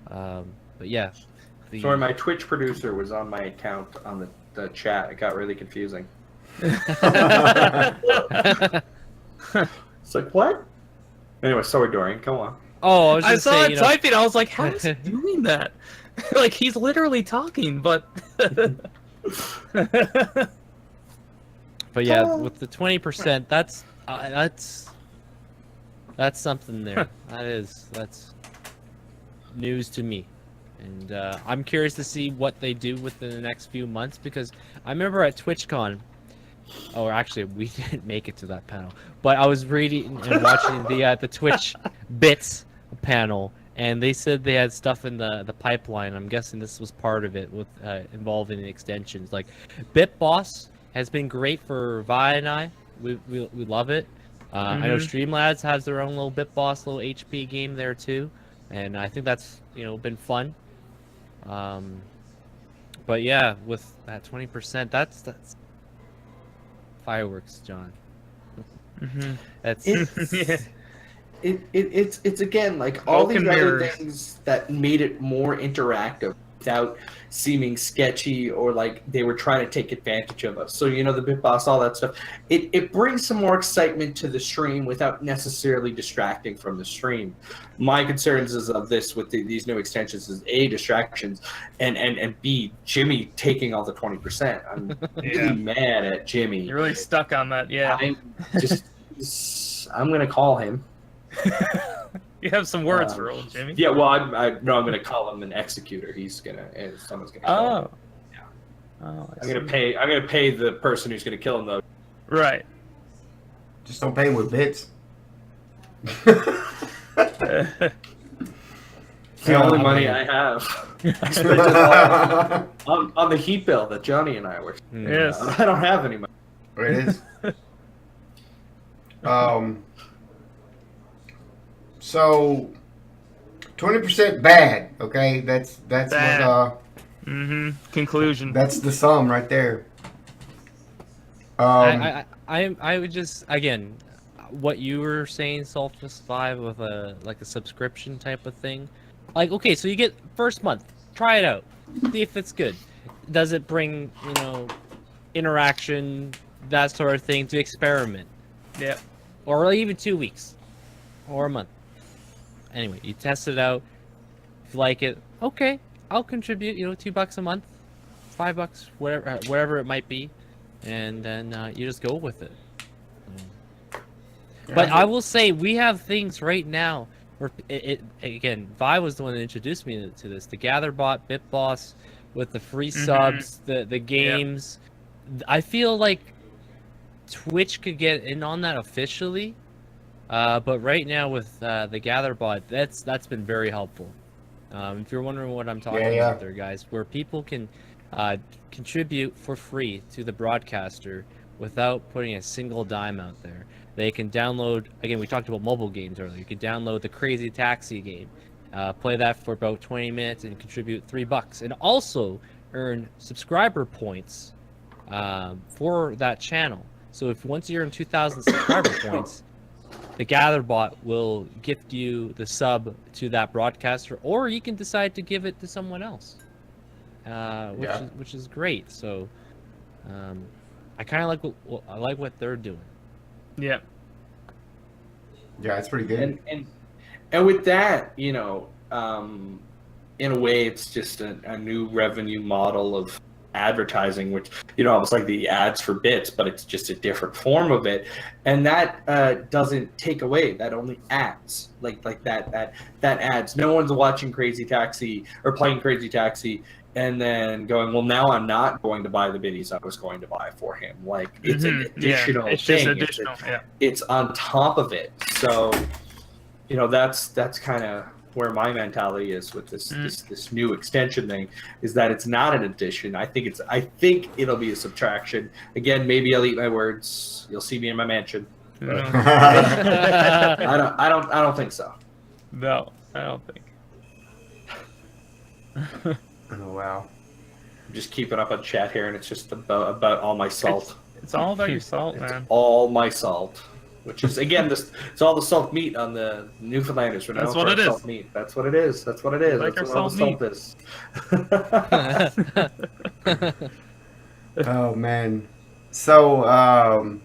But yeah. Sorry, my Twitch producer was on my account on the chat. It got really confusing. It's like, what? Anyway, sorry, Dorian. Go on. Oh, I was I just saw saying, it you know, typing. I was like, how is he doing that? Like, he's literally talking, but... But yeah, with the 20%, that's something there. That's news to me, and I'm curious to see what they do within the next few months, because I remember at TwitchCon. Oh, actually, we didn't make it to that panel, but I was reading and watching the Twitch Bits panel, and they said they had stuff in the pipeline. I'm guessing this was part of it with involving the extensions. Like Bit Boss has been great for Vi and I. We love it. I know Streamlabs has their own little Bit Boss little HP game there too, and I think that's been fun. But yeah, with that 20%, that's fireworks, John. That's It's again like all Smoke and these other mirrors. things that made it more interactive without seeming sketchy or like they were trying to take advantage of us. So the Bit Boss, all that stuff. It brings some more excitement to the stream without necessarily distracting from the stream. My concerns is of this with these new extensions is A, distractions, and B, Jimmy taking all the 20%. I'm really mad at Jimmy. You're really stuck on that, yeah. I'm gonna call him. You have some words for old Jimmy. Yeah, well, I'm gonna call him an executor. Someone's gonna kill him. Yeah. Oh, I'm gonna pay the person who's gonna kill him though. Right. Just don't pay him with bits. It's the only money I have. I spent it all on the heat bill that Johnny and I were. Yes. I don't have any money. It is. So 20% bad. Okay, that's Bad. what Conclusion. that's the sum right there. I would just, again, what you were saying, Solstice 5, with a subscription type of thing. Like, okay, so you get first month, try it out, see if it's good. Does it bring interaction, that sort of thing, to experiment? Yeah. Or even 2 weeks or a month. Anyway, you test it out. If you like it, okay, I'll contribute, $2 a month, $5, whatever it might be, and then you just go with it. But I will say, we have things right now where again, Vi was the one that introduced me to this. The GatherBot, BitBoss, with the free subs, the games. I feel like Twitch could get in on that officially, but right now with the GatherBot, that's been very helpful. If you're wondering what I'm talking about there, guys, where people can contribute for free to the broadcaster without putting a single dime out there. They can download, again, we talked about mobile games earlier. You can download the Crazy Taxi game, play that for about 20 minutes and contribute $3, and also earn subscriber points for that channel. So if once you're in 2,000 subscriber points, the GatherBot will gift you the sub to that broadcaster, or you can decide to give it to someone else, which is great. So I kind of like what they're doing. Yeah. Yeah, it's pretty good. And with that, in a way, it's just a new revenue model of advertising, which it's like the ads for bits, but it's just a different form of it, and that doesn't take away. That only adds, like that adds. No one's watching Crazy Taxi or playing Crazy Taxi and then going, well, now I'm not going to buy the biddies I was going to buy for him. Like, it's an additional it's thing. just additional. It's on top of it. So, that's kind of where my mentality is with this new extension thing, is that it's not an addition. I think it'll be a subtraction. Again, maybe I'll eat my words. You'll see me in my mansion. I don't think so. No, I don't think. Oh, wow. I'm just keeping up on chat here, and it's just about all my salt. It's all about your salt, It's man. all my salt, which is again it's all the salt meat on the Newfoundlanders. That's what it is. Salt meat. That's what it is. That's what it is. Like That's our what all the salt salt is. Oh, man. So,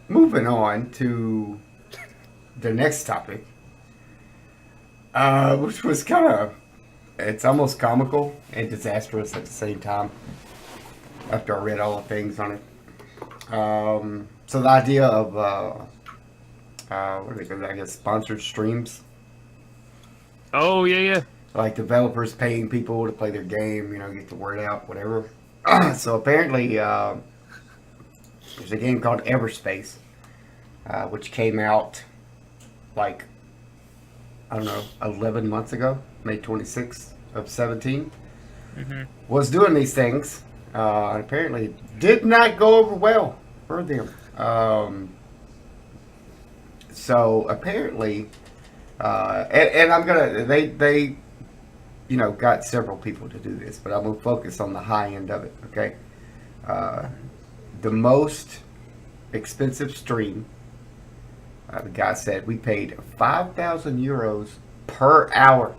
moving on to the next topic, which was it's almost comical and disastrous at the same time, after I read all the things on it. So the idea of, what do they call it? I guess sponsored streams. Oh, yeah. Like developers paying people to play their game, get the word out, whatever. So apparently, there's a game called Everspace, which came out like I don't know, 11 months ago, May 26th of 17, Mm-hmm. was doing these things. And apparently did not go over well for them. So apparently, and I'm gonna, they, you know, got several people to do this, but I'm gonna focus on the high end of it. Okay, the most expensive stream. The guy said we paid 5,000 euros per hour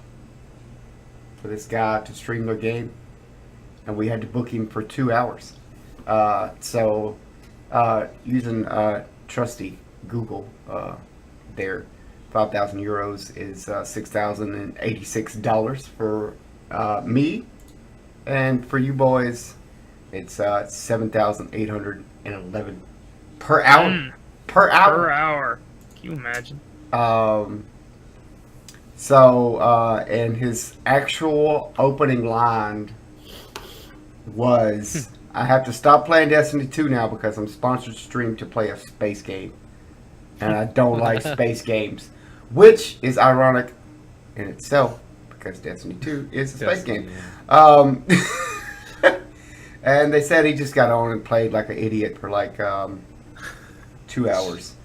for this guy to stream their game, and we had to book him for 2 hours. So using trusty Google, there, 5,000 euros is $6,086 for me, and for you boys, it's 7,811 per hour. Per hour. Per hour. Can you imagine? And his actual opening line was, I have to stop playing Destiny 2 now because I'm sponsored stream to play a space game. And I don't like space games. Which is ironic in itself because Destiny 2 is a space game. And they said he just got on and played like an idiot for like 2 hours.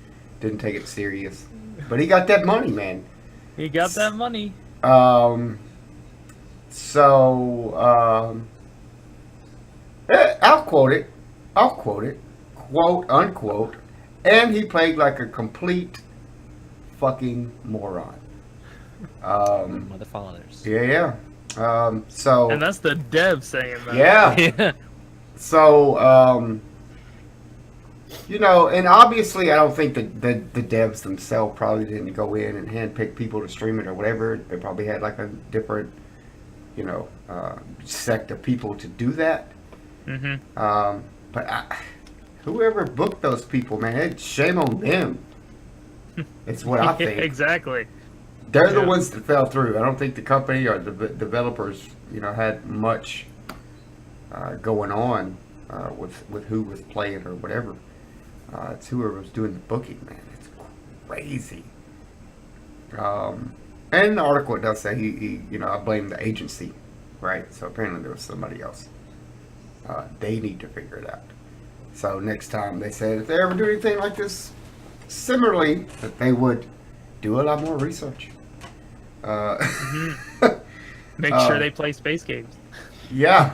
Didn't take it serious. But he got that money, man. He got that money. I'll quote it. Quote unquote. And he played like a complete fucking moron. Mother fathers. Yeah. And that's the dev saying that. Yeah. So, you know, and obviously I don't think that the devs themselves probably didn't go in and handpick people to stream it or whatever. They probably had like a different, you know, sect of people to do that. Mm-hmm. But whoever booked those people, man, it's shame on them. It's what I think. Exactly. They're the ones that fell through. I don't think the company or the developers, you know, had much going on with who was playing or whatever. It's whoever was doing the booking, man. It's crazy. And the article it does say he you know, I blame the agency, right? So apparently there was somebody else. They need to figure it out. So next time they said if they ever do anything like this, similarly, that they would do a lot more research. Make sure they play space games. Yeah.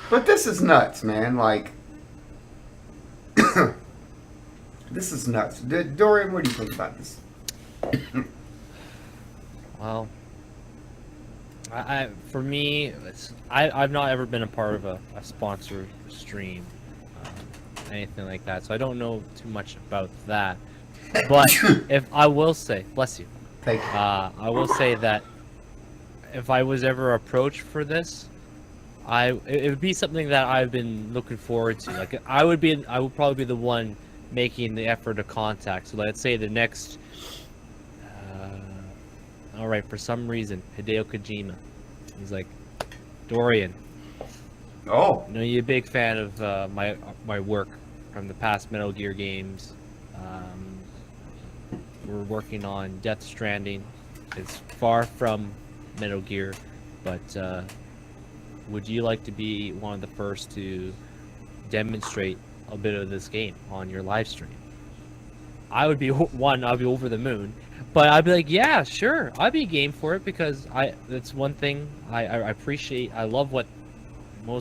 But this is nuts, man. Like, this is nuts. Dorian, what do you think about this? Well, for me, I've not ever been a part of a sponsor stream, anything like that, so I don't know too much about that. But if I will say, bless you, Thank you. I will say that if I was ever approached for this, it would be something that I've been looking forward to. Like I would probably be the one making the effort to contact. So let's say the next, all right, for some reason, Hideo Kojima, he's like, Dorian, Oh. I know you're a big fan of my work from the past Metal Gear games. We're working on Death Stranding. It's far from Metal Gear, but would you like to be one of the first to demonstrate a bit of this game on your live stream? I would be I'd be over the moon, but I'd be like, yeah, sure, I'd be game for it because that's one thing I appreciate. I love what Right.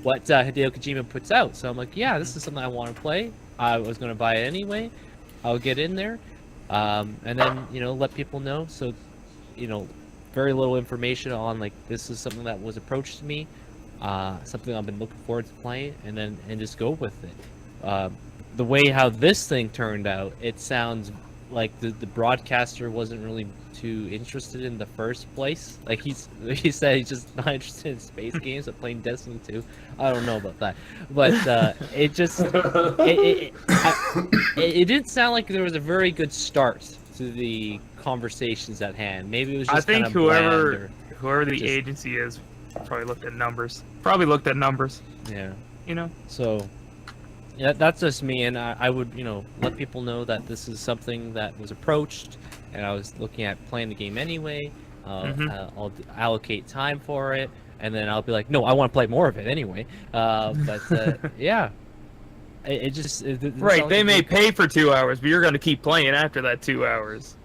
what Hideo Kojima puts out. So I'm like, yeah, this is something I want to play. I was going to buy it anyway. I'll get in there, and then, you know, let people know. So, you know, very little information on, like, this is something that was approached to me, something I've been looking forward to playing, and just go with it. The way how this thing turned out, it sounds like the broadcaster wasn't really too interested in the first place. Like he said he's just not interested in space games but playing Destiny 2. I don't know about that, but it didn't sound like there was a very good start to the conversations at hand. Maybe it was just I think kind of bland whoever the just- agency is probably looked at numbers. Yeah. You know. So Yeah, that's just me, and I would, let people know that this is something that was approached, and I was looking at playing the game anyway. I'll allocate time for it, and then I'll be like, no, I want to play more of it anyway. Yeah, it Right, sounds they like may a- pay for 2 hours, but you're going to keep playing after that 2 hours.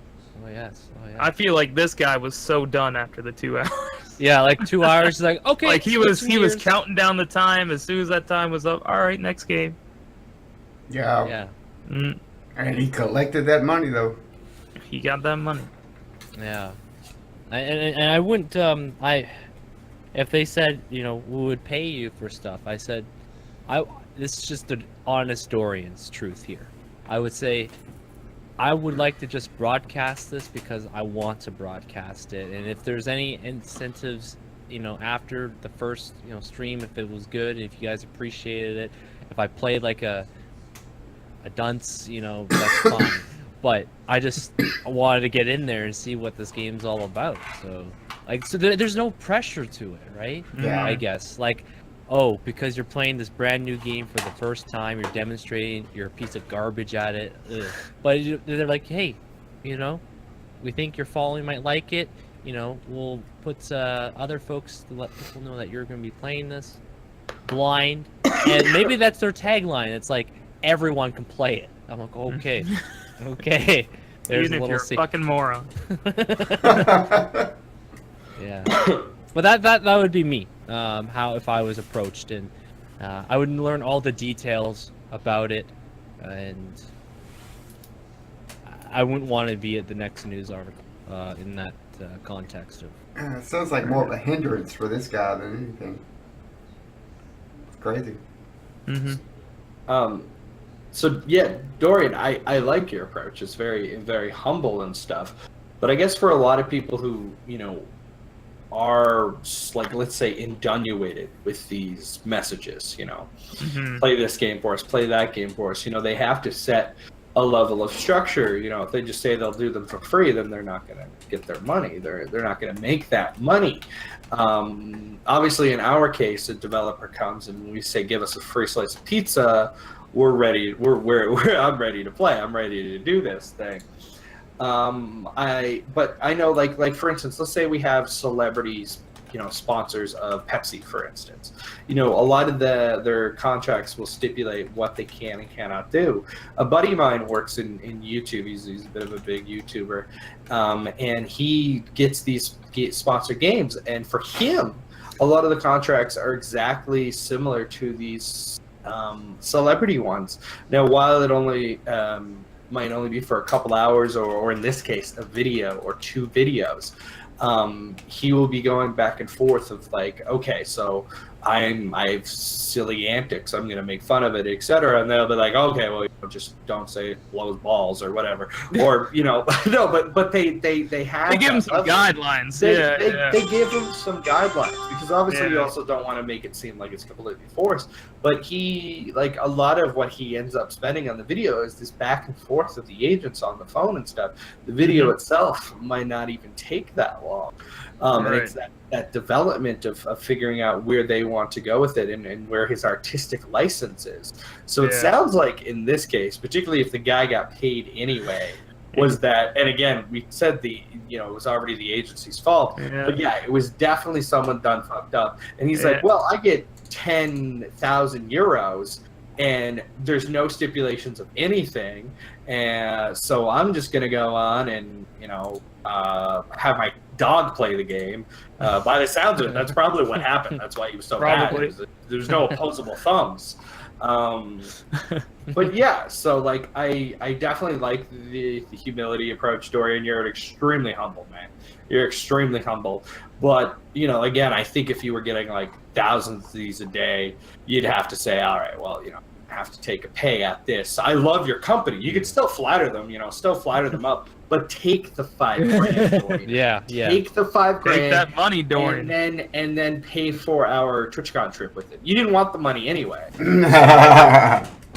Oh yes, oh yeah. I feel like this guy was so done after the 2 hours. Yeah, like 2 hours. Is like okay. Like he was switching gears. counting down the time. As soon as that time was up, all right, next game. Yeah. Yeah, Mm, And he collected that money though. he got that money. yeah. And I wouldn't. If they said, we would pay you for stuff, I said, this is just an honest Dorian's truth here. I would say, I would like to just broadcast this because I want to broadcast it, and if there's any incentives, after the first, stream, if it was good, and if you guys appreciated it, if I played like a dunce, that's fine. But I just wanted to get in there and see what this game's all about. So, there's no pressure to it, right? Yeah. I guess oh, because you're playing this brand new game for the first time, you're demonstrating you're a piece of garbage at it. Ugh. But they're like, hey, we think your following might like it. We'll put other folks to let people know that you're going to be playing this blind, and maybe that's their tagline. It's like everyone can play it. I'm like, okay, okay. There's Even a if little you're a fucking moron. Yeah, but that would be me. How if I was approached, and I would learn all the details about it, and I wouldn't want to be at the next news article in that context of. It sounds like more of a hindrance for this guy than anything. It's crazy. So yeah, Dorian, I like your approach. It's very, very humble and stuff. But I guess for a lot of people who, are like, let's say, inundated with these messages, play this game for us, play that game for us, they have to set a level of structure. If they just say they'll do them for free, then they're not going to get their money. They're not going to make that money. Obviously, in our case, a developer comes and we say, give us a free slice of pizza. We're ready. I'm ready to play. I'm ready to do this thing. But I know, like for instance, let's say we have celebrities, sponsors of Pepsi, for instance. A lot of their contracts will stipulate what they can and cannot do. A buddy of mine works in YouTube. He's a bit of a big YouTuber, and he gets these sponsored games. And for him, a lot of the contracts are exactly similar to these celebrity ones. Now, while it only might only be for a couple hours, or in this case, a video or two videos, he will be going back and forth of like, okay, so I have silly antics, I'm gonna make fun of it, etc. And they'll be like, okay, well, just don't say it blows balls or whatever, or no, but they have They give him some level. guidelines. They give him some guidelines, because obviously you Yeah. also don't want to make it seem like it's completely forced. But he, like, a lot of what he ends up spending on the video is this back and forth with the agents on the phone and stuff. The video itself might not even take that long. And it's that development of figuring out where they want to go with it, and where his artistic license is. So it sounds like in this case, particularly if the guy got paid anyway, was that, and again, we said it was already the agency's fault, but yeah, it was definitely someone done fucked up. And he's like, well, I get 10,000 euros and there's no stipulations of anything, and so I'm just gonna go on and have my dog play the game. By the sounds of it, that's probably what happened. That's why he was so mad. There's no opposable thumbs. But yeah, so like I definitely like the humility approach, Dorian. You're extremely humble, man. You're extremely humble. But again, I think if you were getting like thousands of these a day, you'd have to say, all right, well, I have to take a pay at this. I love your company. You could still flatter them, still flatter them up, but take the $5,000, Dorian. Yeah. Take the $5,000. Take that money, Dorian. And then pay for our TwitchCon trip with it. You didn't want the money anyway.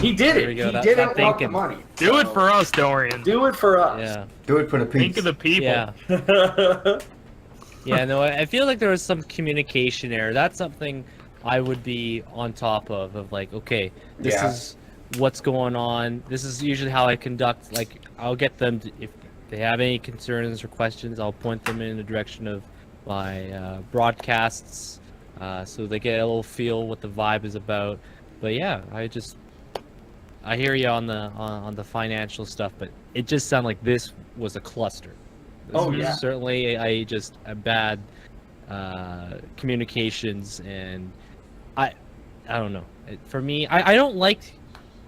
He did There it. we go. He That didn't want the thinking. money. Do it for us, Dorian. Do it for us. Yeah. Do it for the Think peeps. of the people. Yeah. Yeah, no, I feel like there was some communication error. That's something I would be on top of like, okay, this Yeah. is what's going on. This is usually how I conduct. Like, I'll get them to, if they have any concerns or questions, I'll point them in the direction of my broadcasts, so they get a little feel what the vibe is about. But yeah, I hear you on the financial stuff, but it just sounded like this was a cluster. This Oh, was yeah. certainly a bad communications, and I don't know. For me, I don't like.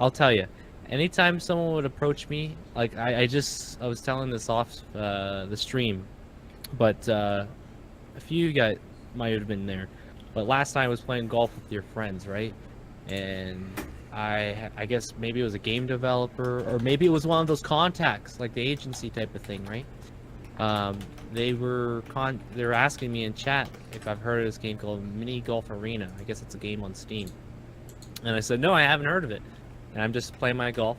I'll tell you, anytime someone would approach me, like I was telling this off the stream, but a few of you guys might have been there. But last time I was playing golf with your friends, right? And I guess maybe it was a game developer, or maybe it was one of those contacts, like the agency type of thing, right? They were asking me in chat if I've heard of this game called Mini Golf Arena. I guess it's a game on Steam. And I said, no, I haven't heard of it. And I'm just playing my golf.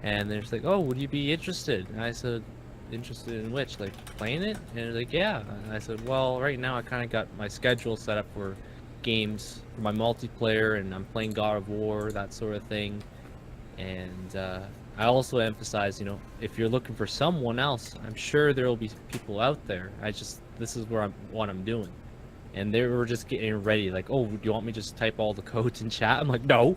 And they're just like, oh, would you be interested? And I said, interested in which? Like, playing it? And they're like, yeah. And I said, well, right now I kind of got my schedule set up for games, for my multiplayer, and I'm playing God of War, that sort of thing. And I also emphasize, if you're looking for someone else, I'm sure there will be people out there. This is what I'm doing. And they were just getting ready, like, oh, do you want me to just type all the codes in chat? I'm like, no.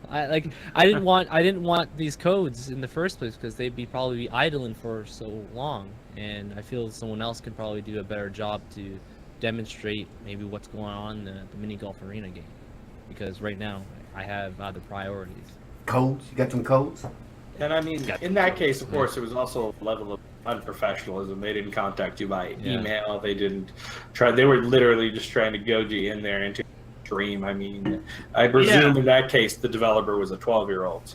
I didn't want these codes in the first place, because they'd probably be idling for so long. And I feel someone else could probably do a better job to demonstrate maybe what's going on in the Mini Golf Arena game. Because right now, I have other priorities. Codes? You got some codes? And I mean, in that case, of course, it was also a level of unprofessionalism. They didn't contact you by email. They didn't try. They were literally just trying to goad you in there into a stream. I mean, I presume in that case, the developer was a 12-year-old.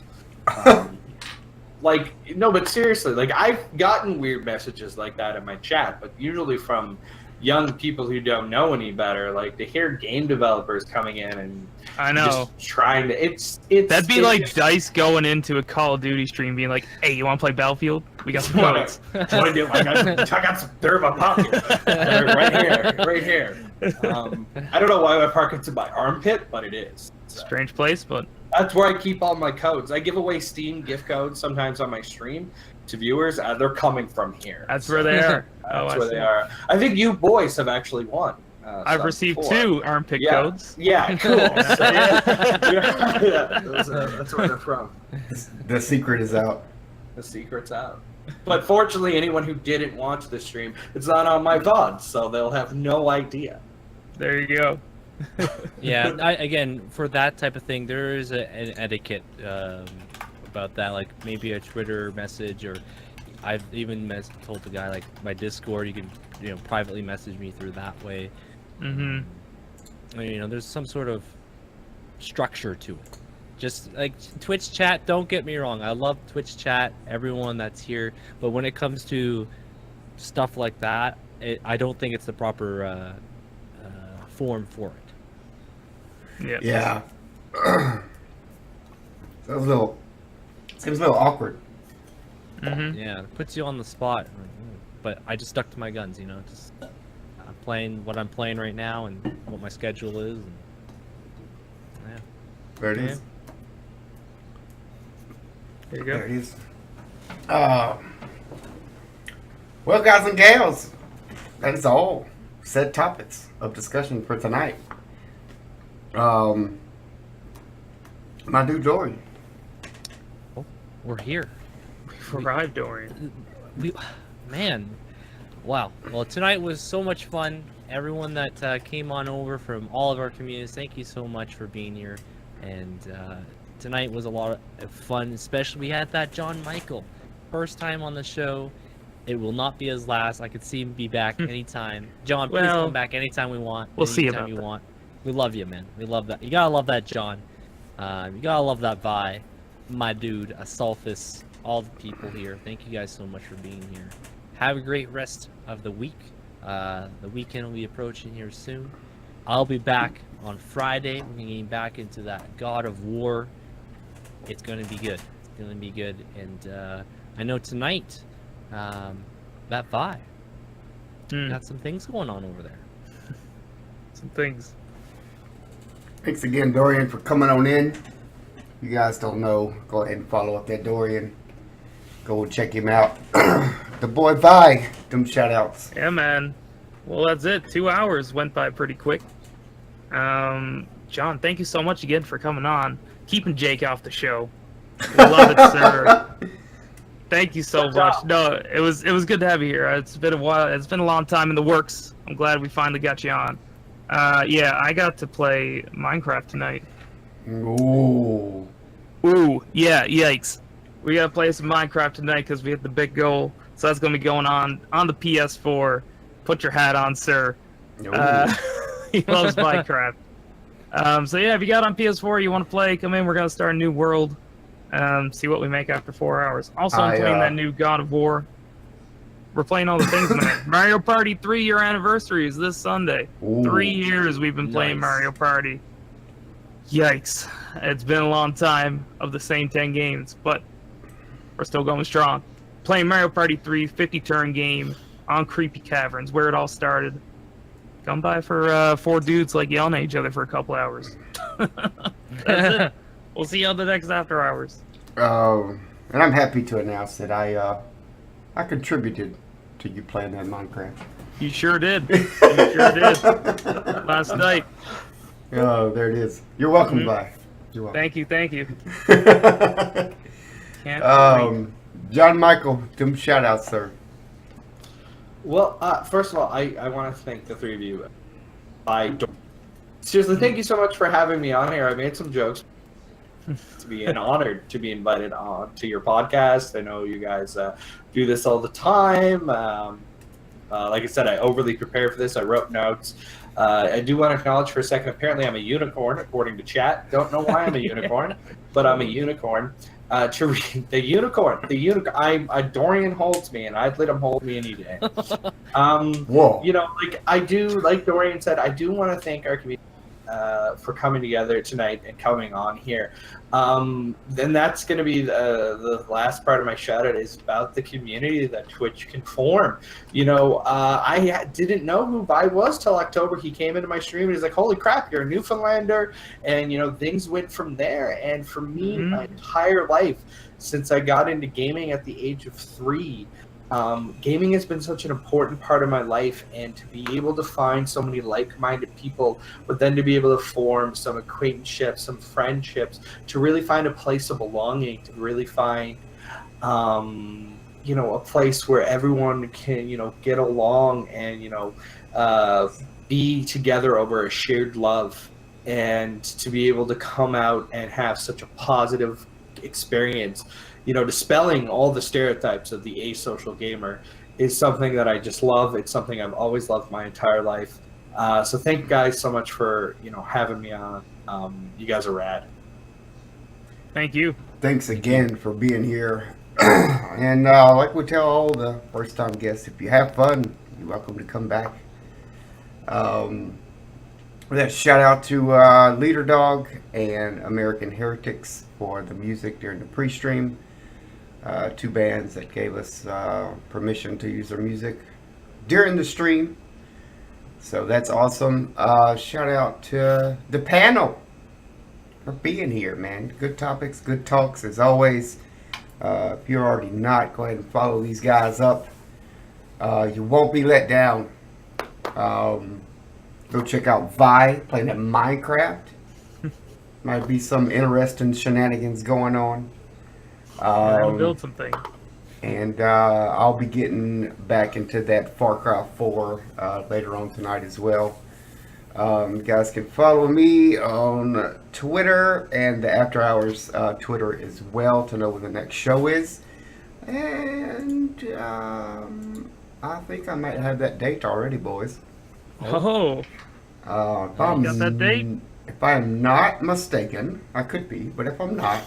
No, but seriously, like, I've gotten weird messages like that in my chat, but usually from young people who don't know any better. Like, to hear game developers coming in and I know just trying to, it's that'd be like Dice going into a Call of Duty stream being like, hey, you want to play Battlefield? We got some codes. I got some, they're in my pocket. They're right here. I don't know why my pocket's in my armpit, but it is. So Strange place, but that's where I keep all my codes. I give away Steam gift codes sometimes on my stream to viewers. They're coming from here. That's where they are. That's where they are. I think you boys have actually won. I've received before. 2 armpit codes. Yeah, cool. That's where they're from. The secret is out. The secret's out. But fortunately, anyone who didn't watch the stream, it's not on my VOD, so they'll have no idea. There you go. Yeah, again, for that type of thing, there is an etiquette about that. Like, maybe a Twitter message, or I've even told the guy, like, my Discord, you can privately message me through that way. There's some sort of structure to it. Just like Twitch chat, don't get me wrong, I love Twitch chat, everyone that's here, but when it comes to stuff like that, I don't think it's the proper form for it. Yeah. It was a little awkward. Yeah, it puts you on the spot. But I just stuck to my guns, just I'm playing what I'm playing right now and what my schedule is. And, yeah. There it is. There you go. There it is. Well, guys and gals, that is all set topics of discussion for tonight. My dude Jory. Oh, we're here. We've arrived, Dorian. Man, wow. Well, tonight was so much fun. Everyone that came on over from all of our communities, thank you so much for being here. And tonight was a lot of fun, especially we had that John Michael. First time on the show. It will not be his last. I could see him be back anytime. John, please come back anytime we want. We'll see anytime you want. We love you, man. We love that. You gotta love that, John. You gotta love that Vi, my dude, Asulfus, all the people here. Thank you guys so much for being here. Have a great rest of the week. The weekend will be approaching here soon. I'll be back on Friday. We're getting back into that God of War. It's gonna be good. It's gonna be good. And I know tonight, that Vi got some things going on over there. Some things. Thanks again, Dorian, for coming on in. you guys don't know, go ahead and follow up that Dorian. Go and check him out. The boy Vi, them shout outs. Yeah, man. Well, that's it. 2 hours went by pretty quick. John, thank you so much again for coming on. Keeping Jake off the show. Love it, sir. Thank you so much. No, it was good to have you here. It's been a while. It's been a long time in the works. I'm glad we finally got you on. Yeah, I got to play Minecraft tonight. Ooh. Ooh, yeah, yikes. We gotta play some Minecraft tonight because we hit the big goal. So that's gonna be going on the PS4. Put your hat on, sir. Ooh. He loves Minecraft. So yeah, if you got on PS4, you want to play, come in. We're gonna start a new world. See what we make after 4 hours. Also, I'm playing that new God of War. We're playing all the things, man. Mario Party 3-year anniversary is this Sunday. Ooh. 3 years we've been playing Nice. Mario Party. Yikes. It's been a long time of the same 10 games, but we're still going strong. Playing Mario Party 3, 50-turn game on Creepy Caverns, where it all started. Come by for 4 dudes like yelling at each other for a couple hours. That's it. We'll see you on the next After Hours. And I'm happy to announce that I contributed to you playing that Minecraft. You sure did. You sure did. Last night. Oh, there it is. You're welcome, Mhm. Vi. You're welcome. Thank you, thank you. Can't wait. John Michael, them shout outs, sir. Well, first of all, I want to thank the three of you. Seriously, thank you so much for having me on here. I made some jokes. To be an honor to be invited on to your podcast. I know you guys do this all the time. Like I said, I overly prepared for this. I wrote notes. I do want to acknowledge for a second, apparently I'm a unicorn, according to chat. Don't know why I'm a unicorn, but I'm a unicorn. To read the unicorn. Dorian holds me, and I'd let him hold me any day. Whoa. You know, like I do, like Dorian said, I do want to thank our community for coming together tonight and coming on here. Then that's going to be the last part of my shout out is about the community that Twitch can form. You know, I didn't know who Vi was till October. He came into my stream and he's like, holy crap, you're a Newfoundlander. And, you know, things went from there. And for me, my entire life, since I got into gaming at the age of 3, gaming has been such an important part of my life, and to be able to find so many like-minded people, but then to be able to form some acquaintanceships, some friendships, to really find a place of belonging, to really find, you know, a place where everyone can, you know, get along and, you know, be together over a shared love, and to be able to come out and have such a positive experience. You know, dispelling all the stereotypes of the asocial gamer is something that I just love. It's something I've always loved my entire life. So thank you guys so much for, you know, having me on. You guys are rad. Thank you. Thanks again for being here. And like we tell all the first-time guests, if you have fun, you're welcome to come back. That shout out to Leader Dog and American Heretics for the music during the pre-stream. 2 bands that gave us permission to use their music during the stream. So that's awesome. Shout out to the panel for being here, man. Good topics, good talks as always. If you're already not, go ahead and follow these guys up. You won't be let down. Go check out Vi playing at Minecraft. Might be some interesting shenanigans going on. We're gonna build something. And I'll be getting back into that Far Cry 4 later on tonight as well. You guys can follow me on Twitter and the After Hours Twitter as well to know when the next show is. And I think I might have that date already, boys. Oh, If you got that date? If I am not mistaken, I could be, but if I'm not,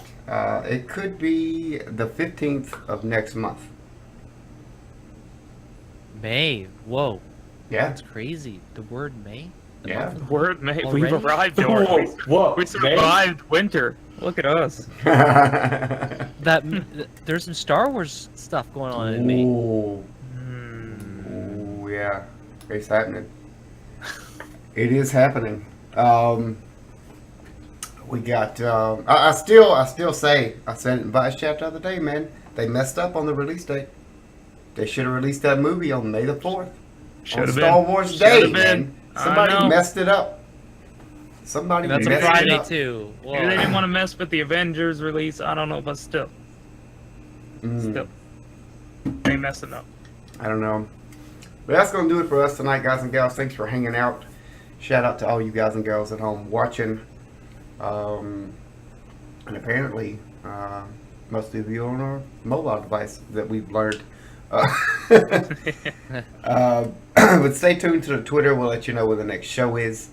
it could be the 15th of next month. May. Whoa. Yeah. That's crazy. The word May? The Yeah. month of word, mate. Already? We've arrived, Dory. Whoa, We survived winter. Look at us. That there's some Star Wars stuff going on in May. Ooh. Hmm. Ooh, yeah. It's happening. It is happening. We got. I still say. I said it in Vice Chat the other day, man. They messed up on the release date. They should have released that movie on May the 4th. Should On have Star been. Wars Should Day, have been. man. I Somebody know. messed it up. Somebody That's messed a it Friday up. too. Whoa. Maybe they didn't want to mess with the Avengers release. I don't know, but still, Mm, they messing up. I don't know. But that's going to do it for us tonight, guys and gals. Thanks for hanging out. Shout out to all you guys and girls at home watching. And apparently, most of you on our mobile device that we've learned. But stay tuned to the Twitter. We'll let you know when the next show is.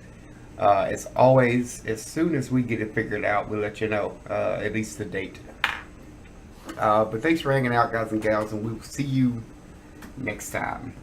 As always, as soon as we get it figured out, we'll let you know, at least the date. But thanks for hanging out, guys and gals, and we will see you next time.